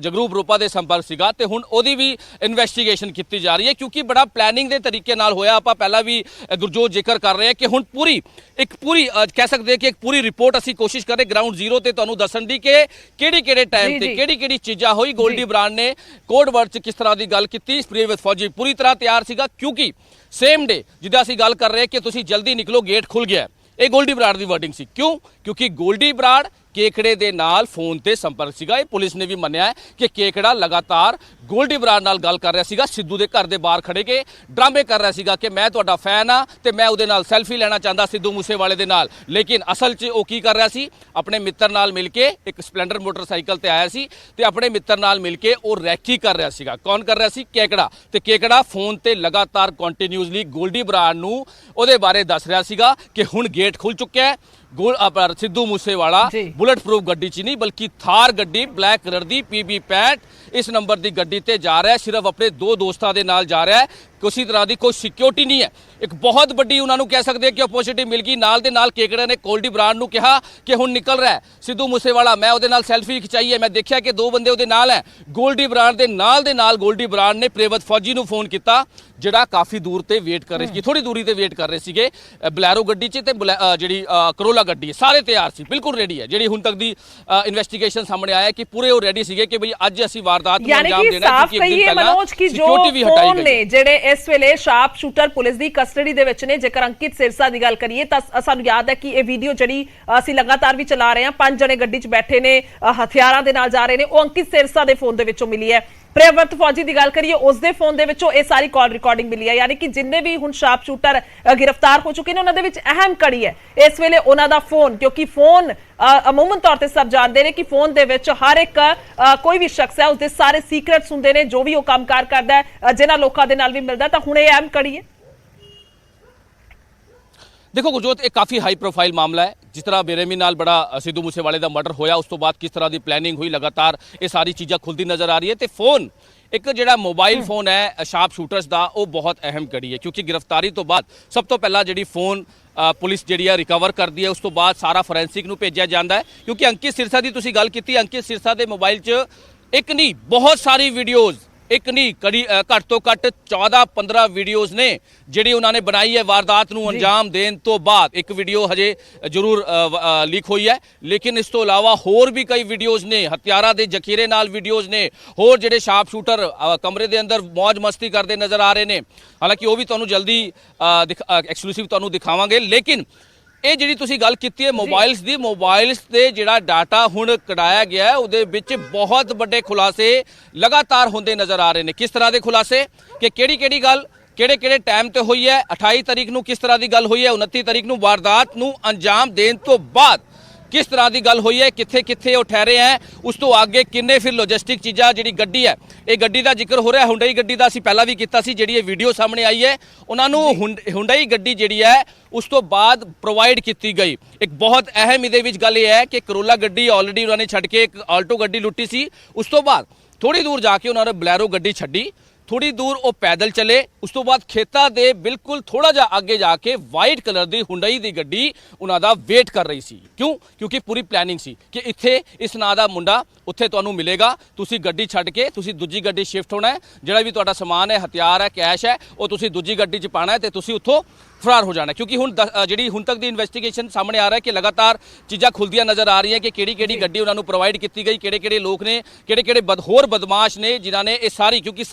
ਜਗਰੂਪ ਰੂਪਾ ਦੇ ਸੰਪਰਕ ਸੀਗਾ, ਤੇ ਹੁਣ ਉਹਦੀ ਵੀ ਇਨਵੈਸਟੀਗੇਸ਼ਨ ਕੀਤੀ ਜਾ ਰਹੀ ਹੈ ਕਿਉਂਕਿ ਬੜਾ ਪਲੈਨਿੰਗ ਦੇ ਤਰੀਕੇ ਨਾਲ ਹੋਇਆ। ਆਪਾਂ ਪਹਿਲਾਂ ਵੀ ਗੁਰਜੋਤ ਜ਼ਿਕਰ ਕਰ ਰਹੇ ਹਾਂ ਕਿ ਹੁਣ ਪੂਰੀ ਕਹਿ ਸਕਦੇ ਕਿ ਇੱਕ ਪੂਰੀ ਰਿਪੋਰਟ ਅਸੀਂ ਕੋਸ਼ਿਸ਼ ਕਰ ਰਹੇ ਗਰਾਊਂਡ ਜ਼ੀਰੋ ਤੇ ਤੁਹਾਨੂੰ ਦੱਸਣ ਦੀ ਕਿ ਕਿਹੜੇ ਟਾਈਮ ਤੇ ਕਿਹੜੀ ਚੀਜ਼ਾਂ ਹੋਈ। ਗੋਲਡੀ ਬਰਾੜ ਨੇ ਕੋਡ ਵਰਡ 'ਚ ਕਿਸ ਤਰ੍ਹਾਂ ਦੀ ਗੱਲ ਕੀਤੀ, ਪ੍ਰੀਵਿਤ ਫੌਜੀ ਪੂਰੀ ਤਰ੍ਹਾਂ ਤਿਆਰ ਸੀਗਾ ਕਿਉਂਕਿ ਸੇਮ ਡੇ ਜਿੱਦਾਂ ਅਸੀਂ ਗੱਲ ਕਰ ਰਹੇ ਕਿ ਤੁਸੀਂ ਜਲਦੀ ਨਿਕਲੋ, ਗੇਟ ਖੁੱਲ ਗਿਆ, ਇਹ ਗੋਲਡੀ ਬਰਾੜ ਦੀ ਵਰਡਿੰਗ ਸੀ। ਕਿਉਂਕਿ ਗੋਲਡੀ ਬਰਾੜ ਕੇਕੜੇ ਦੇ ਨਾਲ ਫੋਨ ਤੇ ਸੰਪਰਕ ਸੀਗਾ। ਇਹ ਪੁਲਿਸ ਨੇ ਵੀ ਮੰਨਿਆ ਹੈ ਕਿ ਕੇਕੜਾ ਲਗਾਤਾਰ ਗੋਲਡੀ ਬਰਾੜ ਨਾਲ ਗੱਲ ਕਰ ਰਿਹਾ ਸੀਗਾ, ਸਿੱਧੂ ਦੇ ਘਰ ਦੇ ਬਾਹਰ ਖੜੇ ਕੇ ਡਰਾਮੇ ਕਰ ਰਿਹਾ ਸੀਗਾ ਕਿ ਮੈਂ ਤੁਹਾਡਾ ਫੈਨ ਆ ਤੇ ਮੈਂ ਉਹਦੇ ਨਾਲ ਸੈਲਫੀ ਲੈਣਾ ਚਾਹੁੰਦਾ ਸਿੱਧੂ ਮੂਸੇਵਾਲੇ ਦੇ ਨਾਲ। ਲੇਕਿਨ ਅਸਲ 'ਚ ਉਹ ਕੀ ਕਰ ਰਿਹਾ ਸੀ, ਆਪਣੇ ਮਿੱਤਰ ਨਾਲ ਮਿਲ ਕੇ ਇੱਕ ਸਪਲੈਂਡਰ ਮੋਟਰਸਾਈਕਲ ਤੇ ਆਇਆ ਸੀ ਤੇ ਆਪਣੇ ਮਿੱਤਰ ਨਾਲ ਮਿਲ ਕੇ ਉਹ ਰੈਕੀ ਕਰ ਰਿਹਾ ਸੀਗਾ। ਕੌਣ ਕਰ ਰਿਹਾ ਸੀ? ਕੇਕੜਾ। ਤੇ ਕੇਕੜਾ ਫੋਨ ਤੇ ਲਗਾਤਾਰ ਕੰਟੀਨਿਊਸਲੀ ਗੋਲਡੀ ਬਰਾੜ ਨੂੰ ਉਹਦੇ ਬਾਰੇ ਦੱਸ ਰਿਹਾ ਸੀਗਾ ਕਿ ਹੁਣ ਗੇਟ ਖੁੱਲ ਚੁੱਕਿਆ ਹੈ, ਸਿੱਧੂ ਮੂਸੇਵਾਲਾ ਬੁਲਟ ਪ੍ਰੂਫ ਗੱਡੀ 'ਚ ਨਹੀਂ ਬਲਕਿ ਥਾਰ ਗੱਡੀ, ਬਲੈਕ ਕਲਰ ਦੀ PB 65 ਇਸ ਨੰਬਰ ਦੀ ਗੱਡੀ ਤੇ ਜਾ ਰਿਹਾ ਹੈ, ਸਿਰਫ ਆਪਣੇ 2 ਦੋਸਤਾਂ ਦੇ ਨਾਲ ਜਾ ਰਿਹਾ ਹੈ, ਕਿਸੇ ਤਰ੍ਹਾਂ ਦੀ ਕੋਈ ਸਿਕਿਉਰਿਟੀ ਨਹੀਂ ਹੈ। ਇੱਕ ਬਹੁਤ ਵੱਡੀ ਉਹਨਾਂ ਨੂੰ ਕਹਿ ਸਕਦੇ ਕਿ ਓਪੋਰਚੁਨਿਟੀ ਮਿਲ ਗਈ। ਨਾਲ ਦੇ ਨਾਲ ਕੇਕੜੇ ਨੇ ਗੋਲਡੀ ਬਰਾੜ ਨੂੰ ਕਿਹਾ ਕਿ ਹੁਣ ਨਿਕਲ ਰਿਹਾ ਹੈ ਸਿੱਧੂ ਮੂਸੇਵਾਲਾ, ਮੈਂ ਉਹਦੇ ਨਾਲ ਸੈਲਫੀ ਖਿਚਾਈ ਹੈ, ਮੈਂ ਦੇਖਿਆ ਕਿ 2 ਬੰਦੇ ਉਹਦੇ ਨਾਲ ਹੈ। ਗੋਲਡੀ ਬਰਾੜ ਦੇ ਨਾਲ ਗੋਲਡੀ ਬਰਾੜ ਨੇ ਪ੍ਰੀਵਿਤ ਫੌਜੀ ਨੂੰ ਫੋਨ ਕੀਤਾ ਜਿਹੜਾ ਕਾਫੀ ਦੂਰ ਤੇ ਵੇਟ ਕਰ ਰਹੇ ਸੀ, ਥੋੜੀ ਦੂਰੀ ਤੇ ਵੇਟ ਕਰ ਰਹੇ ਸੀਗੇ ਬਲੈਰੋ ਗੱਡੀ 'ਚ ਤੇ ਜਿਹੜੀ ਕਰੋਲਾ ਗੱਡੀ, ਸਾਰੇ ਤਿਆਰ ਸੀ, ਬਿਲਕੁਲ ਰੈਡੀ ਹੈ। ਜਿਹੜੀ ਹੁਣ ਤੱਕ ਦੀ ਇਨਵੈਸਟੀਗੇਸ਼ਨ ਸਾਹਮਣੇ ਆਇਆ ਕਿ ਪੂਰੇ ਉਹ ਰੈਡੀ ਸੀਗੇ ਕਿ ਬਈ ਅੱਜ ਅਸੀਂ ਵਾਰਦਾਤ ਨੂੰ ਅੰਜਾਮ ਦੇਣਾ ਹੈ। ਕਿਉਂਕਿ ਇੱਕ ਦਿਨ ਪਹਿਲਾਂ ਸਿਕਿਉਰਿਟੀ ਵੀ ਹਟਾਈ ਗਈ ਨੇ ਜਿਹੜੇ ਇਸ ਵੇਲੇ ਸ਼ਾਰਪ ਸ਼ੂਟਰ ਪੁਲਿਸ ਦੀ ਕਸਟਡੀ ਦੇ ਵਿੱਚ ਨੇ। ਜੇਕਰ ਅੰਕਿਤ ਸਿਰਸਾ ਦੀ ਗੱਲ ਕਰੀਏ ਤਾਂ ਸਾਨੂੰ ਯਾਦ ਹੈ ਕਿ ਇਹ ਵੀਡੀਓ ਜਿਹੜੀ ਅਸੀਂ ਲਗਾਤਾਰ ਵੀ ਚਲਾ ਰਹੇ ਹਾਂ, 5 ਜਣੇ ਗੱਡੀ 'ਚ ਬੈਠੇ ਨੇ, ਹਥਿਆਰਾਂ ਦੇ ਨਾਲ ਜਾ ਰਹੇ ਨੇ, ਉਹ ਅੰਕਿਤ ਸਿਰਸਾ ਦੇ ਫੋਨ ਦੇ ਵਿੱਚੋਂ ਮਿਲੀ ਹੈ। ਪ੍ਰੀਵਿਤ ਫੌਜੀ ਦੀ ਗੱਲ ਕਰੀਏ, ਉਸ ਦੇ ਫੋਨ ਦੇ ਵਿੱਚੋਂ ਇਹ ਸਾਰੀ ਕਾਲ ਰਿਕਾਰਡਿੰਗ ਮਿਲੀ ਹੈ। ਯਾਨੀ ਕਿ ਜਿੰਨੇ ਵੀ ਹੁਣ ਸ਼ਾਰਪ ਸ਼ੂਟਰ ਗ੍ਰਿਫਤਾਰ ਹੋ ਚੁੱਕੇ ਨੇ ਉਹਨਾਂ ਦੇ ਵਿੱਚ ਅਹਿਮ ਕੜੀ ਹੈ ਇਸ ਵੇਲੇ ਉਹਨਾਂ ਦਾ ਫੋਨ, ਕਿਉਂਕਿ ਫੋਨ ਅਮੂਮਨ ਤੌਰ ਤੇ ਸਭ ਜਾਣਦੇ ਨੇ ਕਿ ਫੋਨ ਦੇ ਵਿੱਚ ਹਰ ਇੱਕ ਕੋਈ ਵੀ ਸ਼ਖਸ ਹੈ ਉਸਦੇ ਸਾਰੇ ਸੀਕ੍ਰੇਟਸ ਹੁੰਦੇ ਨੇ, ਜੋ ਵੀ ਉਹ ਕੰਮਕਾਰ ਕਰਦਾ ਹੈ, ਜਿਨ੍ਹਾਂ ਲੋਕਾਂ ਦੇ ਨਾਲ ਵੀ ਮਿਲਦਾ, ਤਾਂ ਹੁਣ ਇਹ ਅਹਿਮ ਕੜੀ ਹੈ। ਦੇਖੋ ਗੁਰਜੋਤ, ਇਹ ਕਾਫੀ ਹਾਈ ਪ੍ਰੋਫਾਈਲ ਮਾਮਲਾ ਹੈ। ਜਿਸ ਤਰ੍ਹਾਂ ਬੇਰਹਿਮੀ ਨਾਲ ਬੜਾ ਸਿੱਧੂ ਮੂਸੇਵਾਲੇ ਦਾ ਮਰਡਰ ਹੋਇਆ, ਉਸ ਤੋਂ ਬਾਅਦ ਕਿਸ ਤਰ੍ਹਾਂ ਦੀ ਪਲੈਨਿੰਗ ਹੋਈ, ਲਗਾਤਾਰ ਇਹ ਸਾਰੀ ਚੀਜ਼ਾਂ ਖੁੱਲਦੀ ਨਜ਼ਰ ਆ ਰਹੀ ਹੈ। ਤੇ ਫੋਨ, ਇੱਕ ਜਿਹੜਾ ਮੋਬਾਈਲ ਫੋਨ ਹੈ ਸ਼ਾਰਪ ਸ਼ੂਟਰਸ ਦਾ, ਉਹ ਬਹੁਤ ਅਹਿਮ ਕੜੀ ਹੈ ਕਿਉਂਕਿ ਗ੍ਰਿਫਤਾਰੀ ਤੋਂ ਬਾਅਦ ਸਭ ਤੋਂ ਪਹਿਲਾਂ ਜਿਹੜੀ ਫੋਨ ਪੁਲਿਸ ਜਿਹੜੀ ਹੈ ਰਿਕਵਰ ਕਰਦੀ ਹੈ, ਉਸ ਤੋਂ ਬਾਅਦ ਸਾਰਾ ਫੋਰੈਂਸਿਕ ਨੂੰ ਭੇਜਿਆ ਜਾਂਦਾ ਹੈ। ਕਿਉਂਕਿ ਅੰਕਿਤ ਸਿਰਸਾ ਦੀ ਤੁਸੀਂ ਗੱਲ ਕੀਤੀ, ਅੰਕਿਤ ਸਿਰਸਾ ਦੇ ਮੋਬਾਈਲ 'ਚ ਇੱਕ ਨਹੀਂ ਬਹੁਤ ਸਾਰੀ ਵੀਡੀਓਜ਼, ਇੱਕ ਨਹੀਂ ਘੱਟ ਤੋਂ ਘੱਟ 14-15 ਵੀਡੀਓਜ਼ ਨੇ ਜਿਹੜੀ ਉਹਨਾਂ ਨੇ ਬਣਾਈ ਹੈ ਵਾਰਦਾਤ ਨੂੰ ਅੰਜਾਮ ਦੇਣ ਤੋਂ ਬਾਅਦ। ਇੱਕ ਵੀਡੀਓ ਹਜੇ ਜ਼ਰੂਰ ਲੀਕ ਹੋਈ ਹੈ, ਲੇਕਿਨ ਇਸ ਤੋਂ ਇਲਾਵਾ ਹੋਰ ਵੀ ਕਈ ਵੀਡੀਓਜ਼ ਨੇ, ਹਥਿਆਰਾਂ ਦੇ ਜ਼ਖੀਰੇ ਨਾਲ ਵੀਡੀਓਜ਼ ਨੇ, ਹੋਰ ਜਿਹੜੇ ਸ਼ਾਰਪ ਸ਼ੂਟਰ ਕਮਰੇ ਦੇ ਅੰਦਰ ਮौज ਮਸਤੀ ਕਰਦੇ ਨਜ਼ਰ ਆ ਰਹੇ ਨੇ। ਹਾਲਾਂਕਿ ਉਹ ਵੀ ਤੁਹਾਨੂੰ ਜਲਦੀ ਐਕਸਕਲੂਸਿਵ ਤੁਹਾਨੂੰ ਦਿਖਾਵਾਂਗੇ। ਲੇਕਿਨ ਇਹ ਜਿਹੜੀ ਤੁਸੀਂ ਗੱਲ ਕੀਤੀ ਹੈ ਮੋਬਾਈਲਸ ਦੀ, ਮੋਬਾਈਲਸ ਦੇ ਜਿਹੜਾ ਡਾਟਾ ਹੁਣ ਕਢਾਇਆ ਗਿਆ ਹੈ ਉਹਦੇ ਵਿੱਚ ਬਹੁਤ ਵੱਡੇ ਖੁਲਾਸੇ ਲਗਾਤਾਰ ਹੁੰਦੇ ਨਜ਼ਰ ਆ ਰਹੇ ਨੇ। ਕਿਸ ਤਰ੍ਹਾਂ ਦੇ ਖੁਲਾਸੇ ਕਿ ਕਿਹੜੀ ਗੱਲ ਕਿਹੜੇ ਟਾਈਮ ਤੇ ਹੋਈ ਹੈ, 28 ਤਰੀਕ ਨੂੰ ਕਿਸ ਤਰ੍ਹਾਂ ਦੀ ਗੱਲ ਹੋਈ ਹੈ, 29 ਤਰੀਕ ਨੂੰ ਵਾਰਦਾਤ ਨੂੰ ਅੰਜਾਮ ਦੇਣ ਤੋਂ ਬਾਅਦ ਕਿਸ ਤਰ੍ਹਾਂ ਦੀ ਗੱਲ ਹੋਈ ਹੈ, ਕਿੱਥੇ ਉਹ ਠਹਿਰੇ ਹੈ, ਉਸ ਤੋਂ ਅੱਗੇ ਕਿੰਨੇ ਫਿਰ ਲੌਜਿਸਟਿਕ ਚੀਜ਼ਾਂ, ਜਿਹੜੀ ਗੱਡੀ ਹੈ, ਇਹ ਗੱਡੀ ਦਾ ਜ਼ਿਕਰ ਹੋ ਰਿਹਾ, ਹੁੰਡਈ ਗੱਡੀ ਦਾ ਅਸੀਂ ਪਹਿਲਾਂ ਵੀ ਕੀਤਾ ਸੀ। ਜਿਹੜੀ ਇਹ ਵੀਡੀਓ ਸਾਹਮਣੇ ਆਈ ਹੈ ਉਹਨਾਂ ਨੂੰ ਹੁੰਡਈ ਗੱਡੀ ਜਿਹੜੀ ਹੈ ਉਸ ਤੋਂ ਬਾਅਦ ਪ੍ਰੋਵਾਈਡ ਕੀਤੀ ਗਈ। ਇੱਕ ਬਹੁਤ ਅਹਿਮ ਇਹਦੇ ਵਿੱਚ ਗੱਲ ਇਹ ਹੈ ਕਿ ਕਰੋਲਾ ਗੱਡੀ ਆਲਰੇਡੀ ਉਹਨਾਂ ਨੇ ਛੱਡ ਕੇ ਇੱਕ ਆਲਟੋ ਗੱਡੀ ਲੁੱਟੀ ਸੀ, ਉਸ ਤੋਂ ਬਾਅਦ ਥੋੜੀ ਦੂਰ ਜਾ ਕੇ ਉਹਨਾਂ ਨੇ ਬਲੈਰੋ ਗੱਡੀ ਛੱਡੀ, ਥੋੜੀ ਦੂਰ ਉਹ ਪੈਦਲ ਚਲੇ, ਉਸ ਤੋਂ ਬਾਅਦ ਖੇਤਾਂ ਦੇ ਬਿਲਕੁਲ ਥੋੜਾ ਜਿਹਾ ਅੱਗੇ ਜਾ ਕੇ ਵਾਈਟ ਕਲਰ ਦੀ ਹੁੰਡਈ ਦੀ ਗੱਡੀ ਉਹਨਾਂ ਦਾ ਵੇਟ ਕਰ ਰਹੀ ਸੀ। ਕਿਉਂਕਿ ਪੂਰੀ ਪਲੈਨਿੰਗ ਸੀ ਕਿ ਇੱਥੇ ਇਸ ਨਾਂ ਦਾ ਮੁੰਡਾ ਉੱਥੇ ਤੁਹਾਨੂੰ ਮਿਲੇਗਾ, ਤੁਸੀਂ ਗੱਡੀ ਛੱਡ ਕੇ ਤੁਸੀਂ ਦੂਜੀ ਗੱਡੀ ਸ਼ਿਫਟ ਹੋਣਾ ਹੈ, ਜਿਹੜਾ ਵੀ ਤੁਹਾਡਾ ਸਮਾਨ ਹੈ, ਹਥਿਆਰ ਹੈ, ਕੈਸ਼ ਹੈ, ਉਹ ਤੁਸੀਂ ਦੂਜੀ ਗੱਡੀ 'ਚ ਪਾਣਾ ਹੈ ਤੇ ਤੁਸੀਂ ਉੱਥੋਂ ਫਰਾਰ ਹੋ ਜਾਣਾ। ਕਿਉਂਕਿ ਹੁਣ ਜਿਹੜੀ ਹੁਣ ਤੱਕ ਦੀ ਇਨਵੈਸਟੀਗੇਸ਼ਨ ਸਾਹਮਣੇ ਆ ਰਿਹਾ ਹੈ ਕਿ ਲਗਾਤਾਰ ਚੀਜ਼ਾਂ ਖੁੱਲਦੀਆਂ ਨਜ਼ਰ ਆ ਰਹੀਆਂ ਕਿ ਕਿਹੜੀ ਗੱਡੀ ਉਹਨਾਂ ਨੂੰ ਪ੍ਰੋਵਾਈਡ ਕੀਤੀ ਗਈ, ਕਿਹੜੇ ਲੋਕ ਨੇ, ਕਿਹੜੇ ਹੋਰ ਬਦਮਾਸ਼ ਨੇ ਜਿਨ੍ਹਾਂ ਨੇ ਇਹ ਸਾਰੀ, ਕਿਉਂਕਿ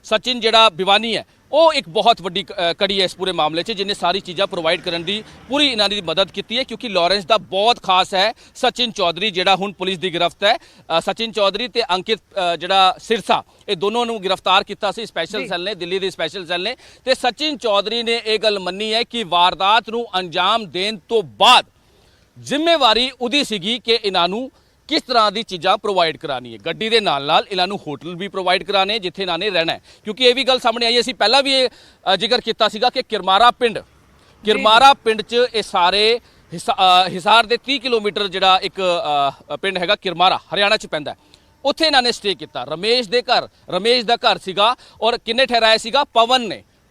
ਸਚਿਨ ਜਿਹੜਾ ਬਿਵਾਨੀ ਹੈ ਉਹ ਇੱਕ ਬਹੁਤ ਵੱਡੀ ਕੜੀ ਹੈ ਇਸ ਪੂਰੇ ਮਾਮਲੇ 'ਚ, ਜਿਹਨੇ ਸਾਰੀ ਚੀਜ਼ਾਂ ਪ੍ਰੋਵਾਈਡ ਕਰਨ ਦੀ ਪੂਰੀ ਇਹਨਾਂ ਦੀ ਮਦਦ ਕੀਤੀ ਹੈ। ਕਿਉਂਕਿ ਲਾਰੈਂਸ ਦਾ ਬਹੁਤ ਖਾਸ ਹੈ ਸਚਿਨ ਚੌਧਰੀ, ਜਿਹੜਾ ਹੁਣ ਪੁਲਿਸ ਦੀ ਗ੍ਰਿਫਤ ਹੈ। ਸਚਿਨ ਚੌਧਰੀ ਤੇ ਅੰਕਿਤ ਜਿਹੜਾ ਸਿਰਸਾ, ਇਹ ਦੋਨੋਂ ਨੂੰ ਗ੍ਰਿਫਤਾਰ ਕੀਤਾ ਸੀ ਸਪੈਸ਼ਲ ਸੈੱਲ ਨੇ, ਦਿੱਲੀ ਦੇ ਸਪੈਸ਼ਲ ਸੈੱਲ ਨੇ। ਤੇ ਸਚਿਨ ਚੌਧਰੀ ਨੇ ਇਹ ਗੱਲ ਮੰਨੀ ਹੈ ਕਿ ਵਾਰਦਾਤ ਨੂੰ ਅੰਜਾਮ ਦੇਣ ਤੋਂ ਬਾਅਦ ਜ਼ਿੰਮੇਵਾਰੀ ਉਹਦੀ ਸੀਗੀ ਕਿ ਇਹਨਾਂ ਨੂੰ ਕਿਸ ਤਰ੍ਹਾਂ ਦੀ ਚੀਜ਼ਾਂ ਪ੍ਰੋਵਾਈਡ ਕਰਾਣੀ ਹੈ। ਗੱਡੀ ਦੇ ਨਾਲ ਨਾਲ ਇਹਨਾਂ ਨੂੰ ਹੋਟਲ ਵੀ ਪ੍ਰੋਵਾਈਡ ਕਰਾਣੇ ਜਿੱਥੇ ਇਹਨਾਂ ਨੇ ਰਹਿਣਾ ਹੈ। ਕਿਉਂਕਿ ਇਹ ਵੀ ਗੱਲ ਸਾਹਮਣੇ ਆਈ, ਅਸੀਂ ਪਹਿਲਾਂ ਵੀ ਇਹ ਜ਼ਿਕਰ ਕੀਤਾ ਸੀਗਾ ਕਿ ਕਿਰਮਾਰਾ ਪਿੰਡ 'ਚ ਇਹ ਸਾਰੇ ਹਿਸਾਰ ਦੇ 30 ਕਿਲੋਮੀਟਰ ਜਿਹੜਾ ਇੱਕ ਪਿੰਡ ਹੈਗਾ ਕਿਰਮਾਰਾ, ਹਰਿਆਣਾ 'ਚ ਪੈਂਦਾ, ਉੱਥੇ ਇਹਨਾਂ ਨੇ ਸਟੇ ਕੀਤਾ। ਰਮੇਸ਼ ਦਾ ਘਰ ਸੀਗਾ। ਔਰ ਕਿੰਨੇ ਠਹਿਰਾਇਆ ਸੀਗਾ?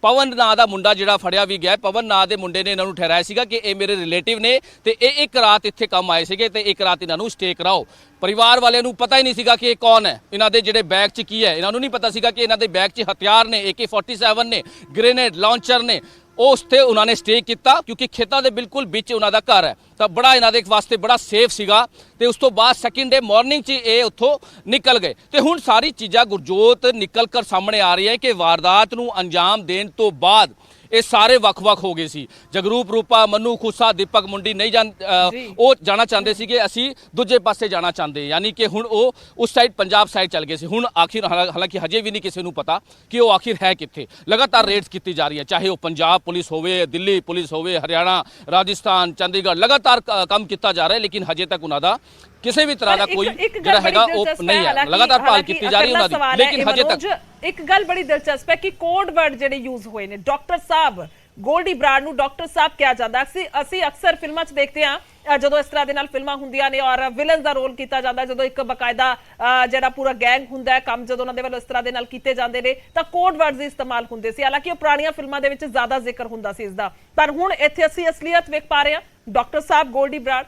ਪਵਨ ਨਾਂ ਦਾ ਮੁੰਡਾ ਜਿਹੜਾ ਫੜਿਆ ਵੀ ਗਿਆ, ਪਵਨ ਨਾਂ ਦੇ ਮੁੰਡੇ ਨੇ ਇਹਨਾਂ ਨੂੰ ਠਹਿਰਾਇਆ ਸੀਗਾ ਕਿ ਇਹ ਮੇਰੇ ਰਿਲੇਟਿਵ ਨੇ ਤੇ ਇਹ ਇੱਕ ਰਾਤ ਇੱਥੇ ਕੰਮ ਆਏ ਸੀਗੇ ਤੇ ਇੱਕ ਰਾਤ ਇਹਨਾਂ ਨੂੰ ਸਟੇ ਕਰਾਓ। ਪਰਿਵਾਰ ਵਾਲਿਆਂ ਨੂੰ ਪਤਾ ਹੀ ਨਹੀਂ ਸੀਗਾ ਕਿ ਇਹ ਕੌਣ ਹੈ, ਇਹਨਾਂ ਦੇ ਜਿਹੜੇ ਬੈਗ 'ਚ ਕੀ ਹੈ। ਇਹਨਾਂ ਨੂੰ ਨਹੀਂ ਪਤਾ ਸੀਗਾ ਕਿ ਇਹਨਾਂ ਦੇ ਬੈਗ 'ਚ ਹਥਿਆਰ ਨੇ, AK-47 ਨੇ, ਗ੍ਰੇਨੇਡ ਲਾਂਚਰ ਨੇ। ਉਸ ਤੇ ਉਹਨਾਂ ਨੇ ਸਟੇ ਕੀਤਾ ਕਿਉਂਕਿ ਖੇਤਾਂ ਦੇ ਬਿਲਕੁਲ ਵਿੱਚ ਉਹਨਾਂ ਦਾ ਘਰ ਹੈ, ਤਾਂ ਬੜਾ ਇਹਨਾਂ ਦੇ ਵਾਸਤੇ ਬੜਾ ਸੇਫ ਸੀਗਾ। ਤੇ ਉਸ ਤੋਂ ਬਾਅਦ ਸੈਕਿੰਡ ਡੇ ਮਾਰਨਿੰਗ 'ਚ ਇਹ ਉੱਥੋਂ ਨਿਕਲ ਗਏ। ਤੇ ਹੁਣ ਸਾਰੀ ਚੀਜ਼ਾਂ ਗੁਰਜੋਤ ਨਿਕਲ ਕਰ ਸਾਹਮਣੇ ਆ ਰਹੀ ਹੈ ਕਿ ਵਾਰਦਾਤ ਨੂੰ ਅੰਜਾਮ ਦੇਣ ਤੋਂ ਬਾਅਦ ਇਹ ਸਾਰੇ ਵੱਖ-ਵੱਖ ਹੋ ਗਏ ਸੀ। ਜਗਰੂਪ ਰੂਪਾ, ਮਨੂ ਖੁੱਸਾ, ਦੀਪਕ ਮੁੰਡੀ ਉਹ ਜਾਣਾ ਚਾਹੁੰਦੇ ਸੀਗੇ, ਅਸੀਂ ਦੂਜੇ ਪਾਸੇ ਜਾਣਾ ਚਾਹੁੰਦੇ, ਯਾਨੀ ਕਿ ਹੁਣ ਉਹ ਉਸ ਸਾਈਡ ਪੰਜਾਬ ਸਾਈਡ ਚੱਲ ਗਏ ਸੀ। ਹੁਣ ਆਖਿਰ ਹਾਲਾਂਕਿ ਹਜੇ ਵੀ ਨਹੀਂ ਕਿਸੇ ਨੂੰ ਪਤਾ ਕਿ ਉਹ ਆਖਿਰ ਹੈ ਕਿੱਥੇ। ਲਗਾਤਾਰ ਰੇਡਸ ਕੀਤੀ ਜਾ ਰਹੀ ਹੈ, ਚਾਹੇ ਉਹ ਪੰਜਾਬ ਪੁਲਿਸ ਹੋਵੇ, ਦਿੱਲੀ ਪੁਲਿਸ ਹੋਵੇ, ਹਰਿਆਣਾ, ਰਾਜਸਥਾਨ, ਚੰਡੀਗੜ੍ਹ, ਲਗਾਤਾਰ ਕੰਮ ਕੀਤਾ ਜਾ ਰਿਹਾ ਹੈ। ਲੇਕਿਨ ਹਜੇ ਤੱਕ ਉਹਨਾਂ ਦਾ ਕਿਸੇ ਵੀ ਤਰ੍ਹਾਂ ਦਾ ਕੋਈ ਜਿਹੜਾ ਹੈਗਾ ਉਹ ਨਹੀਂ ਹੈ। ਲਗਾਤਾਰ ਭਾਲ ਕੀਤੀ ਜਾ ਰਹੀ ਉਹਨਾਂ ਦੀ, ਲੇਕਿਨ ਹਜੇ ਤੱਕ ਇੱਕ ਗੱਲ ਬੜੀ ਦਿਲਚਸਪ ਹੈ ਕਿ ਕੋਡ ਵਰਡ ਜਿਹੜੇ ਯੂਜ਼ ਹੋਏ ਨੇ, ਡਾਕਟਰ ਸਾਹਿਬ, ਗੋਲਡੀ ਬਰਾੜ ਨੂੰ ਡਾਕਟਰ ਸਾਹਿਬ ਕਿਹਾ ਜਾਂਦਾ। ਅਸੀਂ ਅਕਸਰ ਫਿਲਮਾਂ 'ਚ ਦੇਖਦੇ ਹਾਂ ਜਦੋਂ ਇਸ ਤਰ੍ਹਾਂ ਦੇ ਨਾਲ ਫਿਲਮਾਂ ਹੁੰਦੀਆਂ ਨੇ ਔਰ ਵਿਲਨ ਦਾ ਰੋਲ ਕੀਤਾ ਜਾਂਦਾ, ਜਦੋਂ ਇੱਕ ਬਕਾਇਦਾ ਜਿਹੜਾ ਪੂਰਾ ਗੈਂਗ ਹੁੰਦਾ ਹੈ, ਕੰਮ ਜਦੋਂ ਉਹਨਾਂ ਦੇ ਵੱਲੋਂ ਇਸ ਤਰ੍ਹਾਂ ਦੇ ਨਾਲ ਕੀਤੇ ਜਾਂਦੇ ਨੇ ਤਾਂ ਕੋਡ ਵਰਡਸ ਦੀ ਇਸਤੇਮਾਲ ਹੁੰਦੇ ਸੀ। ਹਾਲਾਂਕਿ ਉਹ ਪੁਰਾਣੀਆਂ ਫਿਲਮਾਂ ਦੇ ਵਿੱਚ ਜ਼ਿਆਦਾ ਜ਼ਿਕਰ ਹੁੰਦਾ ਸੀ ਇਸ ਦਾ, ਪਰ ਹੁਣ ਇੱਥੇ ਅਸੀਂ ਅਸਲੀਅਤ ਵੇਖ ਪਾ ਰਹੇ ਹਾਂ। ਡਾਕਟਰ ਸਾਹਿਬ, ਗੋਲਡੀ ਬਰਾੜ।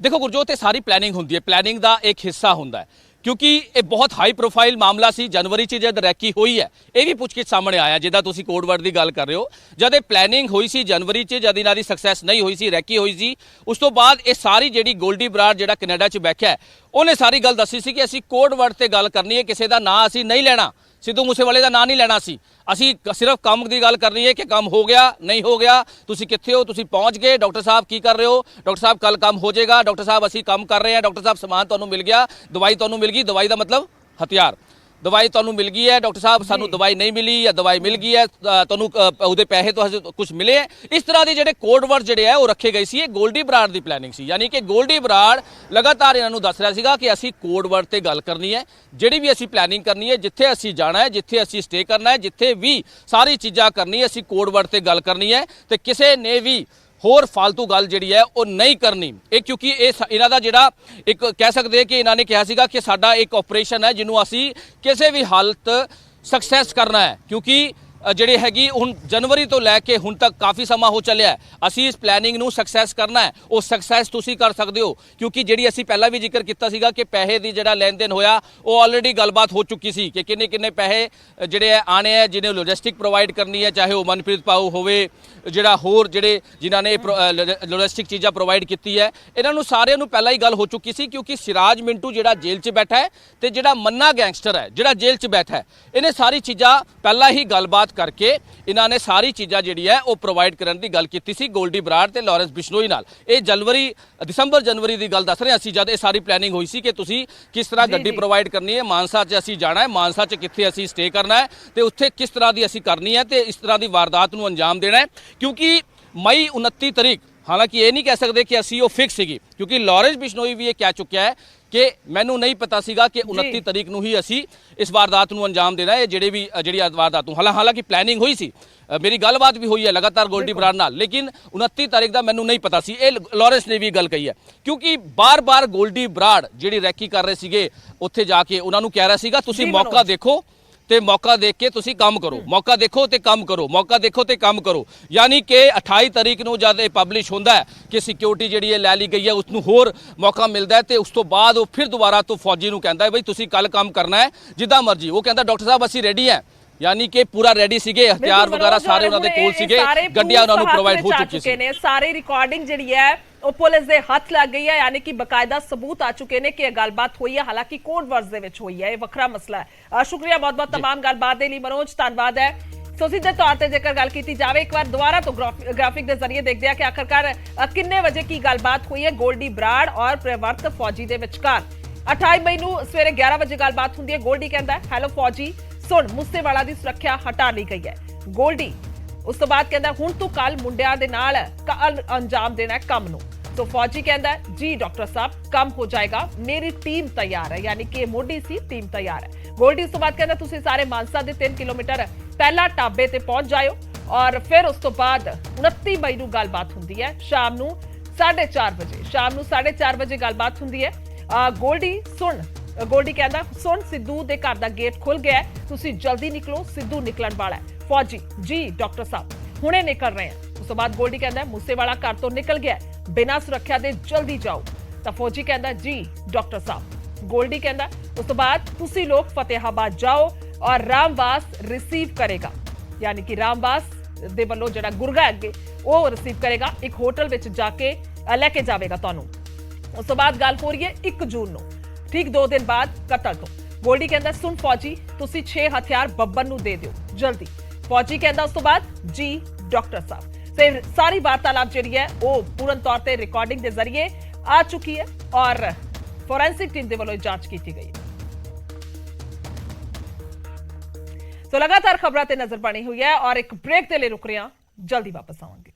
ਦੇਖੋ ਗੁਰਜੋਤ, ਇਹ ਸਾਰੀ ਪਲੈਨਿੰਗ ਹੁੰਦੀ ਹੈ, ਪਲੈਨਿੰਗ ਦਾ ਇੱਕ ਹਿੱਸਾ ਹੁੰਦਾ ਹੈ। ਕਿਉਂਕਿ ਇਹ ਬਹੁਤ ਹਾਈ ਪ੍ਰੋਫਾਈਲ ਮਾਮਲਾ ਸੀ। ਜਨਵਰੀ 'ਚ ਜਦ ਰੈਕੀ ਹੋਈ ਹੈ, ਇਹ ਵੀ ਪੁੱਛਗਿੱਛ ਸਾਹਮਣੇ ਆਇਆ, ਜਿੱਦਾਂ ਤੁਸੀਂ ਕੋਡ ਵਰਡ ਦੀ ਗੱਲ ਕਰ ਰਹੇ ਹੋ। ਜਦ ਇਹ ਪਲੈਨਿੰਗ ਹੋਈ ਸੀ ਜਨਵਰੀ 'ਚ, ਜਦ ਇਹਨਾਂ ਦੀ ਸਕਸੈਸ ਨਹੀਂ ਹੋਈ ਸੀ, ਰੈਕੀ ਹੋਈ ਸੀ, ਉਸ ਤੋਂ ਬਾਅਦ ਇਹ ਸਾਰੀ ਜਿਹੜੀ ਗੋਲਡੀ ਬਰਾੜ ਜਿਹੜਾ ਕੈਨੇਡਾ 'ਚ ਬੈਠਿਆ, ਉਹਨੇ ਸਾਰੀ ਗੱਲ ਦੱਸੀ ਸੀ ਕਿ ਅਸੀਂ ਕੋਡ ਵਰਡ ਤੇ ਗੱਲ ਕਰਨੀ ਹੈ, ਕਿਸੇ ਦਾ ਨਾਂ ਅਸੀਂ ਨਹੀਂ ਲੈਣਾ, ਸਿੱਧੂ ਮੂਸੇਵਾਲੇ ਦਾ ਨਾਂ ਨਹੀਂ ਲੈਣਾ ਸੀ। ਅਸੀਂ ਸਿਰਫ ਕੰਮ ਦੀ ਗੱਲ ਕਰਨੀ ਹੈ ਕਿ ਕੰਮ ਹੋ ਗਿਆ ਨਹੀਂ ਹੋ ਗਿਆ, ਤੁਸੀਂ ਕਿੱਥੇ ਹੋ, ਤੁਸੀਂ ਪਹੁੰਚ ਗਏ, ਡਾਕਟਰ ਸਾਹਿਬ ਕੀ ਕਰ ਰਹੇ ਹੋ, ਡਾਕਟਰ ਸਾਹਿਬ ਕੱਲ ਕੰਮ ਹੋ ਜਾਏਗਾ, ਡਾਕਟਰ ਸਾਹਿਬ ਅਸੀਂ ਕੰਮ ਕਰ ਰਹੇ ਹਾਂ, ਡਾਕਟਰ ਸਾਹਿਬ ਸਮਾਨ ਤੁਹਾਨੂੰ ਮਿਲ ਗਿਆ, ਦਵਾਈ ਤੁਹਾਨੂੰ ਮਿਲ ਗਈ, ਦਵਾਈ ਦਾ ਮਤਲਬ ਹਥਿਆਰ, ਦਵਾਈ ਤੁਹਾਨੂੰ ਮਿਲ ਗਈ ਹੈ, ਡਾਕਟਰ ਸਾਹਿਬ ਸਾਨੂੰ ਦਵਾਈ ਨਹੀਂ ਮਿਲੀ ਜਾਂ ਦਵਾਈ ਮਿਲ ਗਈ ਹੈ, ਤੁਹਾਨੂੰ ਉਹਦੇ ਪੈਸੇ ਤੋਂ ਕੁਝ ਮਿਲੇ ਹੈ। ਇਸ ਤਰ੍ਹਾਂ ਦੇ ਜਿਹੜੇ ਕੋਡ ਵਰਡ ਜਿਹੜੇ ਹੈ ਉਹ ਰੱਖੇ ਗਏ ਸੀ। ਇਹ ਗੋਲਡੀ ਬਰਾੜ ਦੀ ਪਲੈਨਿੰਗ ਸੀ, ਯਾਨੀ ਕਿ ਗੋਲਡੀ ਬਰਾੜ ਲਗਾਤਾਰ ਇਹਨਾਂ ਨੂੰ ਦੱਸ ਰਿਹਾ ਸੀਗਾ ਕਿ ਅਸੀਂ ਕੋਡ ਵਰਡ ਤੇ ਗੱਲ ਕਰਨੀ ਹੈ, ਜਿਹੜੀ ਵੀ ਅਸੀਂ ਪਲੈਨਿੰਗ ਕਰਨੀ ਹੈ, ਜਿੱਥੇ ਅਸੀਂ ਜਾਣਾ ਹੈ, ਜਿੱਥੇ ਅਸੀਂ ਸਟੇ ਕਰਨਾ ਹੈ, ਜਿੱਥੇ ਵੀ ਸਾਰੀ ਚੀਜ਼ਾਂ ਕਰਨੀ ਹੈ, ਅਸੀਂ ਕੋਡ ਵਰਡ ਤੇ ਗੱਲ ਕਰਨੀ ਹੈ ਤੇ ਕਿਸੇ ਨੇ ਵੀ ਹੋਰ ਫालतू ਗੱਲ ਜਿਹੜੀ ਹੈ ਉਹ ਨਹੀਂ ਕਰਨੀ। ਇਹ ਕਿਉਂਕਿ ਇਹਨਾਂ ਦਾ ਜਿਹੜਾ ਇੱਕ ਕਹਿ ਸਕਦੇ ਕਿ ਇਹਨਾਂ ਨੇ ਕਿਹਾ ਸੀਗਾ ਕਿ ਸਾਡਾ ਇੱਕ ਆਪਰੇਸ਼ਨ ਹੈ ਜਿਹਨੂੰ ਅਸੀਂ ਕਿਸੇ ਵੀ ਹਾਲਤ ਸਕਸੈਸ ਕਰਨਾ ਹੈ। ਕਿਉਂਕਿ ਜਿਹੜੀ ਹੈਗੀ ਹੁਣ ਜਨਵਰੀ ਤੋਂ ਲੈ ਕੇ ਹੁਣ ਤੱਕ ਕਾਫੀ ਸਮਾਂ ਹੋ ਚੱਲਿਆ, ਅਸੀਂ ਇਸ ਪਲੈਨਿੰਗ ਨੂੰ ਸਕਸੈਸ ਕਰਨਾ ਹੈ। ਉਹ ਸਕਸੈਸ ਤੁਸੀਂ ਕਰ ਸਕਦੇ ਹੋ ਕਿਉਂਕਿ ਜਿਹੜੀ ਅਸੀਂ ਪਹਿਲਾਂ ਵੀ ਜ਼ਿਕਰ ਕੀਤਾ ਸੀਗਾ ਕਿ ਪੈਸੇ ਦੀ ਜਿਹੜਾ ਲੈਣ ਦੇਣ ਹੋਇਆ ਉਹ ਆਲਰੇਡੀ ਗੱਲਬਾਤ ਹੋ ਚੁੱਕੀ ਸੀ ਕਿ ਕਿੰਨੇ ਪੈਸੇ ਜਿਹੜੇ ਆਣੇ ਹੈ, ਜਿਹਨੇ ਲੌਜਿਸਟਿਕ ਪ੍ਰੋਵਾਈਡ ਕਰਨੀ ਹੈ, ਚਾਹੇ ਉਹ ਮਨਪ੍ਰੀਤ ਪਾਊ ਹੋਵੇ, ਜਿਹੜਾ ਹੋਰ ਜਿਹੜੇ ਜਿਨ੍ਹਾਂ ਨੇ ਲੌਜਿਸਟਿਕ ਚੀਜ਼ਾਂ ਪ੍ਰੋਵਾਈਡ ਕੀਤੀ ਹੈ, ਇਹਨਾਂ ਨੂੰ ਸਾਰਿਆਂ ਨੂੰ ਪਹਿਲਾਂ ਹੀ ਗੱਲ ਹੋ ਚੁੱਕੀ ਸੀ। ਕਿਉਂਕਿ ਸਿਰਾਜ ਮਿੰਟੂ ਜਿਹੜਾ ਜੇਲ੍ਹ 'ਚ ਬੈਠਾ ਹੈ ਤੇ ਜਿਹੜਾ ਮੰਨਾ ਗੈਂਗਸਟਰ ਹੈ ਜਿਹੜਾ ਜੇਲ੍ਹ 'ਚ ਬੈਠਾ ਹੈ, ਇਹਨੇ ਸਾਰੀ ਚੀਜ਼ਾਂ ਪਹਿਲਾਂ ਹੀ ਗੱਲਬਾਤ ਕਰਕੇ ਇਹਨਾਂ ਨੇ ਸਾਰੀ ਚੀਜ਼ਾਂ ਜਿਹੜੀ ਹੈ ਉਹ ਪ੍ਰੋਵਾਈਡ ਕਰਨ ਦੀ ਗੱਲ ਕੀਤੀ ਸੀ ਗੋਲਡੀ ਬਰਾੜ ਤੇ ਲਾਰੈਂਸ ਬਿਸ਼ਨੋਈ ਨਾਲ। ਇਹ ਦਸੰਬਰ ਜਨਵਰੀ ਦੀ ਗੱਲ ਦੱਸ ਰਹੇ ਅਸੀਂ, ਜਦ ਇਹ ਸਾਰੀ ਪਲੈਨਿੰਗ ਹੋਈ ਸੀ ਕਿ ਤੁਸੀਂ ਕਿਸ ਤਰ੍ਹਾਂ ਗੱਡੀ ਪ੍ਰੋਵਾਈਡ ਕਰਨੀ ਹੈ, ਮਾਨਸਾ 'ਚ ਅਸੀਂ ਜਾਣਾ ਹੈ, ਮਾਨਸਾ 'ਚ ਕਿੱਥੇ ਅਸੀਂ ਸਟੇ ਕਰਨਾ ਹੈ ਤੇ ਉੱਥੇ ਕਿਸ ਤਰ੍ਹਾਂ ਦੀ ਅਸੀਂ ਕਰਨੀ ਹੈ ਤੇ ਇਸ ਤਰ੍ਹਾਂ ਦੀ ਵਾਰਦਾਤ ਨੂੰ ਅੰਜਾਮ ਦੇਣਾ ਹੈ। ਕਿਉਂਕਿ ਮਈ 29 ਤਰੀਕ, ਹਾਲਾਂਕਿ ਇਹ ਨਹੀਂ ਕਹਿ ਸਕਦੇ ਕਿ ਅਸੀਂ ਉਹ ਫਿਕਸ ਸੀਗੀ, ਕਿਉਂਕਿ ਲਾਰੈਂਸ ਬਿਸ਼ਨੋਈ ਵੀ ਇਹ ਕਹਿ ਚੁੱਕਿਆ ਹੈ ਕਿ ਮੈਨੂੰ ਨਹੀਂ ਪਤਾ ਸੀਗਾ ਕਿ 29 ਤਰੀਕ ਨੂੰ ਹੀ ਅਸੀਂ ਇਸ ਵਾਰਦਾਤ ਨੂੰ ਅੰਜਾਮ ਦੇਣਾ ਹੈ। ਜਿਹੜੀ ਵਾਰਦਾਤ ਨੂੰ ਹਾਲਾਂਕਿ ਪਲੈਨਿੰਗ ਹੋਈ ਸੀ, ਮੇਰੀ ਗੱਲਬਾਤ ਵੀ ਹੋਈ ਹੈ ਲਗਾਤਾਰ ਗੋਲਡੀ ਬਰਾੜ ਨਾਲ, ਲੇਕਿਨ 29 ਤਾਰੀਖ ਦਾ ਮੈਨੂੰ ਨਹੀਂ ਪਤਾ ਸੀ। ਇਹ ਲਾਰੈਂਸ ਨੇ ਵੀ ਗੱਲ ਕਹੀ ਹੈ ਕਿਉਂਕਿ ਬਾਰ-ਬਾਰ ਗੋਲਡੀ ਬਰਾੜ ਜਿਹੜੀ ਰੈਕੀ ਕਰ ਰਹੇ ਸੀਗੇ ਉੱਥੇ ਜਾ ਕੇ ਉਹਨਾਂ ਨੂੰ ਕਹਿ ਰਿਹਾ ਸੀਗਾ ਤੁਸੀਂ ਮੌਕਾ ਦੇਖੋ ਤੇ ਮੌਕਾ ਦੇਖ ਕੇ ਤੁਸੀਂ ਕੰਮ ਕਰੋ, ਮੌਕਾ ਦੇਖੋ ਤੇ ਕੰਮ ਕਰੋ, ਮੌਕਾ ਦੇਖੋ ਤੇ ਕੰਮ ਕਰੋ। ਯਾਨੀ ਕਿ 28 ਤਾਰੀਖ ਨੂੰ ਜਦ ਇਹ ਪਬਲਿਸ਼ ਹੁੰਦਾ ਹੈ ਕਿ ਸਿਕਿਉਰਿਟੀ ਜਿਹੜੀ ਹੈ ਲੈ ਲਈ ਗਈ ਹੈ, ਉਸ ਨੂੰ ਹੋਰ ਮੌਕਾ ਮਿਲਦਾ ਹੈ ਤੇ ਉਸ ਤੋਂ ਬਾਅਦ ਉਹ ਫਿਰ ਦੁਬਾਰਾ ਤੋਂ ਫੌਜੀ ਨੂੰ ਕਹਿੰਦਾ ਹੈ ਬਈ ਤੁਸੀਂ ਕੱਲ ਕੰਮ ਕਰਨਾ ਹੈ ਜਿੱਦਾਂ ਮਰਜ਼ੀ। ਉਹ ਕਹਿੰਦਾ ਡਾਕਟਰ ਸਾਹਿਬ ਅਸੀਂ ਰੈਡੀ ਹੈ, ਯਾਨੀ ਕਿ ਪੂਰਾ ਰੈਡੀ ਸੀਗੇ, ਹਥਿਆਰ ਵਗੈਰਾ ਸਾਰੇ ਉਹਨਾਂ ਦੇ ਕੋਲ ਸੀਗੇ, ਗੱਡੀਆਂ ਉਹਨਾਂ ਨੂੰ ਪ੍ਰੋਵਾਈਡ ਹੋ ਚੁੱਕੀ ਸੀ। ਨੇ ਸਾਰੀ ਰਿਕਾਰਡਿੰਗ ਜਿਹੜੀ ਹੈ ਉਹ ਪੁਲਿਸ ਦੇ ਹੱਥ ਲੱਗ ਗਈ ਹੈ, ਯਾਨੀ ਕਿ ਬਕਾਇਦਾ ਸਬੂਤ ਆ ਚੁੱਕੇ ਨੇ ਕਿ ਇਹ ਗੱਲਬਾਤ ਹੋਈ ਹੈ, ਹਾਲਾਂਕਿ ਕੋਡ ਵਰਡਸ ਦੇ ਵਿੱਚ ਹੋਈ ਹੈ, ਇਹ ਵੱਖਰਾ ਮਸਲਾ ਹੈ। ਸ਼ੁਕਰੀਆ ਬਹੁਤ ਬਹੁਤ तमाम ਗੱਲਬਾਤ ਦੇ ਲਈ ਮਨੋਜ, ਧੰਨਵਾਦ ਹੈ। ਸੋ ਸਿੱਧੇ ਤੌਰ ਤੇ ਜੇਕਰ ਗੱਲ ਕੀਤੀ ਜਾਵੇ ਇੱਕ ਵਾਰ ਦੁਬਾਰਾ ਤੋਂ ਗ੍ਰਾਫਿਕ ਦੇ ਜ਼ਰੀਏ ਦੇਖਦੇ ਆ ਕਿ ਆਖਰਕਾਰ ਕਿੰਨੇ ਵਜੇ ਕੀ ਗੱਲਬਾਤ ਹੋਈ ਹੈ ਗੋਲਡੀ ਬਰਾੜ ਔਰ ਪ੍ਰਵਰਤ ਫੌਜੀ ਦੇ ਵਿਚਕਾਰ। 28 ਮਈ ਨੂੰ ਸਵੇਰੇ 11 ਵਜੇ ਗੱਲਬਾਤ ਹੁੰਦੀ ਹੈ। ਗੋਲਡੀ ਕਹਿੰਦਾ ਹੈਲੋ ਫੌਜੀ ਸੁਣ, ਮੂਸੇਵਾਲਾ ਦੀ ਸੁਰੱਖਿਆ ਹਟਾ ਲਈ ਗਈ ਹੈ। ਗੋਲਡੀ ਉਸ ਤੋਂ ਬਾਅਦ ਕਹਿੰਦਾ ਹੁਣ ਤੂੰ ਕੱਲ ਮੁੰਡਿਆਂ ਦੇ ਨਾਲ ਅੰਜਾਮ ਦੇਣਾ ਹੈ ਕੰਮ ਨੂੰ। तो फौजी कहता है जी डॉक्टर साहब काम हो जाएगा, मेरी टीम तैयार है, यानी कि मोडी सी टीम तैयार है। गोल्डी उस तो बाद कहता तुसी सारे मानसा दे 3 किलोमीटर पहला टाबे ते पहुंच जाओ और फिर उस तो बाद 29 मई नूं गलबात हुंदी है शाम नूं 4:30 बजे, शाम नूं 4:30 बजे गलबात हुंदी है। गोल्डी सुन, गोल्डी कहता सुन सिद्धू दे घर दा गेट खुल गया है, तुसी जल्दी निकलो, सिद्धू निकलन वाला है। फौजी जी डॉक्टर साहब हुणे निकल रहे हैं। उस तो बाद गोल्डी कहता है मूसेवाला घर तो निकल गया है, बिना सुरक्षा दे जल्दी जाओ। तो फौजी कहता जी डॉक्टर साहब। गोल्डी कहता उस तो बाद तुसी लोग फतेहाबाद जाओ और रामवास रिसीव करेगा, यानी कि रामवास दे वल्लों जिहड़ा गुरगा अगे वो रिसीव करेगा, एक होटल विच जाके लेके जावेगा तुहानू। उस तो बाद गल हो रही है 1 जून नूं, ठीक 2 दिन बाद कतल तो। गोल्डी कहता सुन फौजी तुसी 6 हथियार बब्बन नूं दे दिओ जल्दी। फौजी कहता उस तो बाद जी डॉक्टर साहब। सारी वार्तालाप जी है वो पूर्ण तौर पर रिकॉर्डिंग के जरिए आ चुकी है और फोरेंसिक टीम के वालों जांच की गई है। तो लगातार खबरों पर नजर बनी हुई है और एक ब्रेक के लिए रुक रहे हैं, जल्दी वापस आएंगे।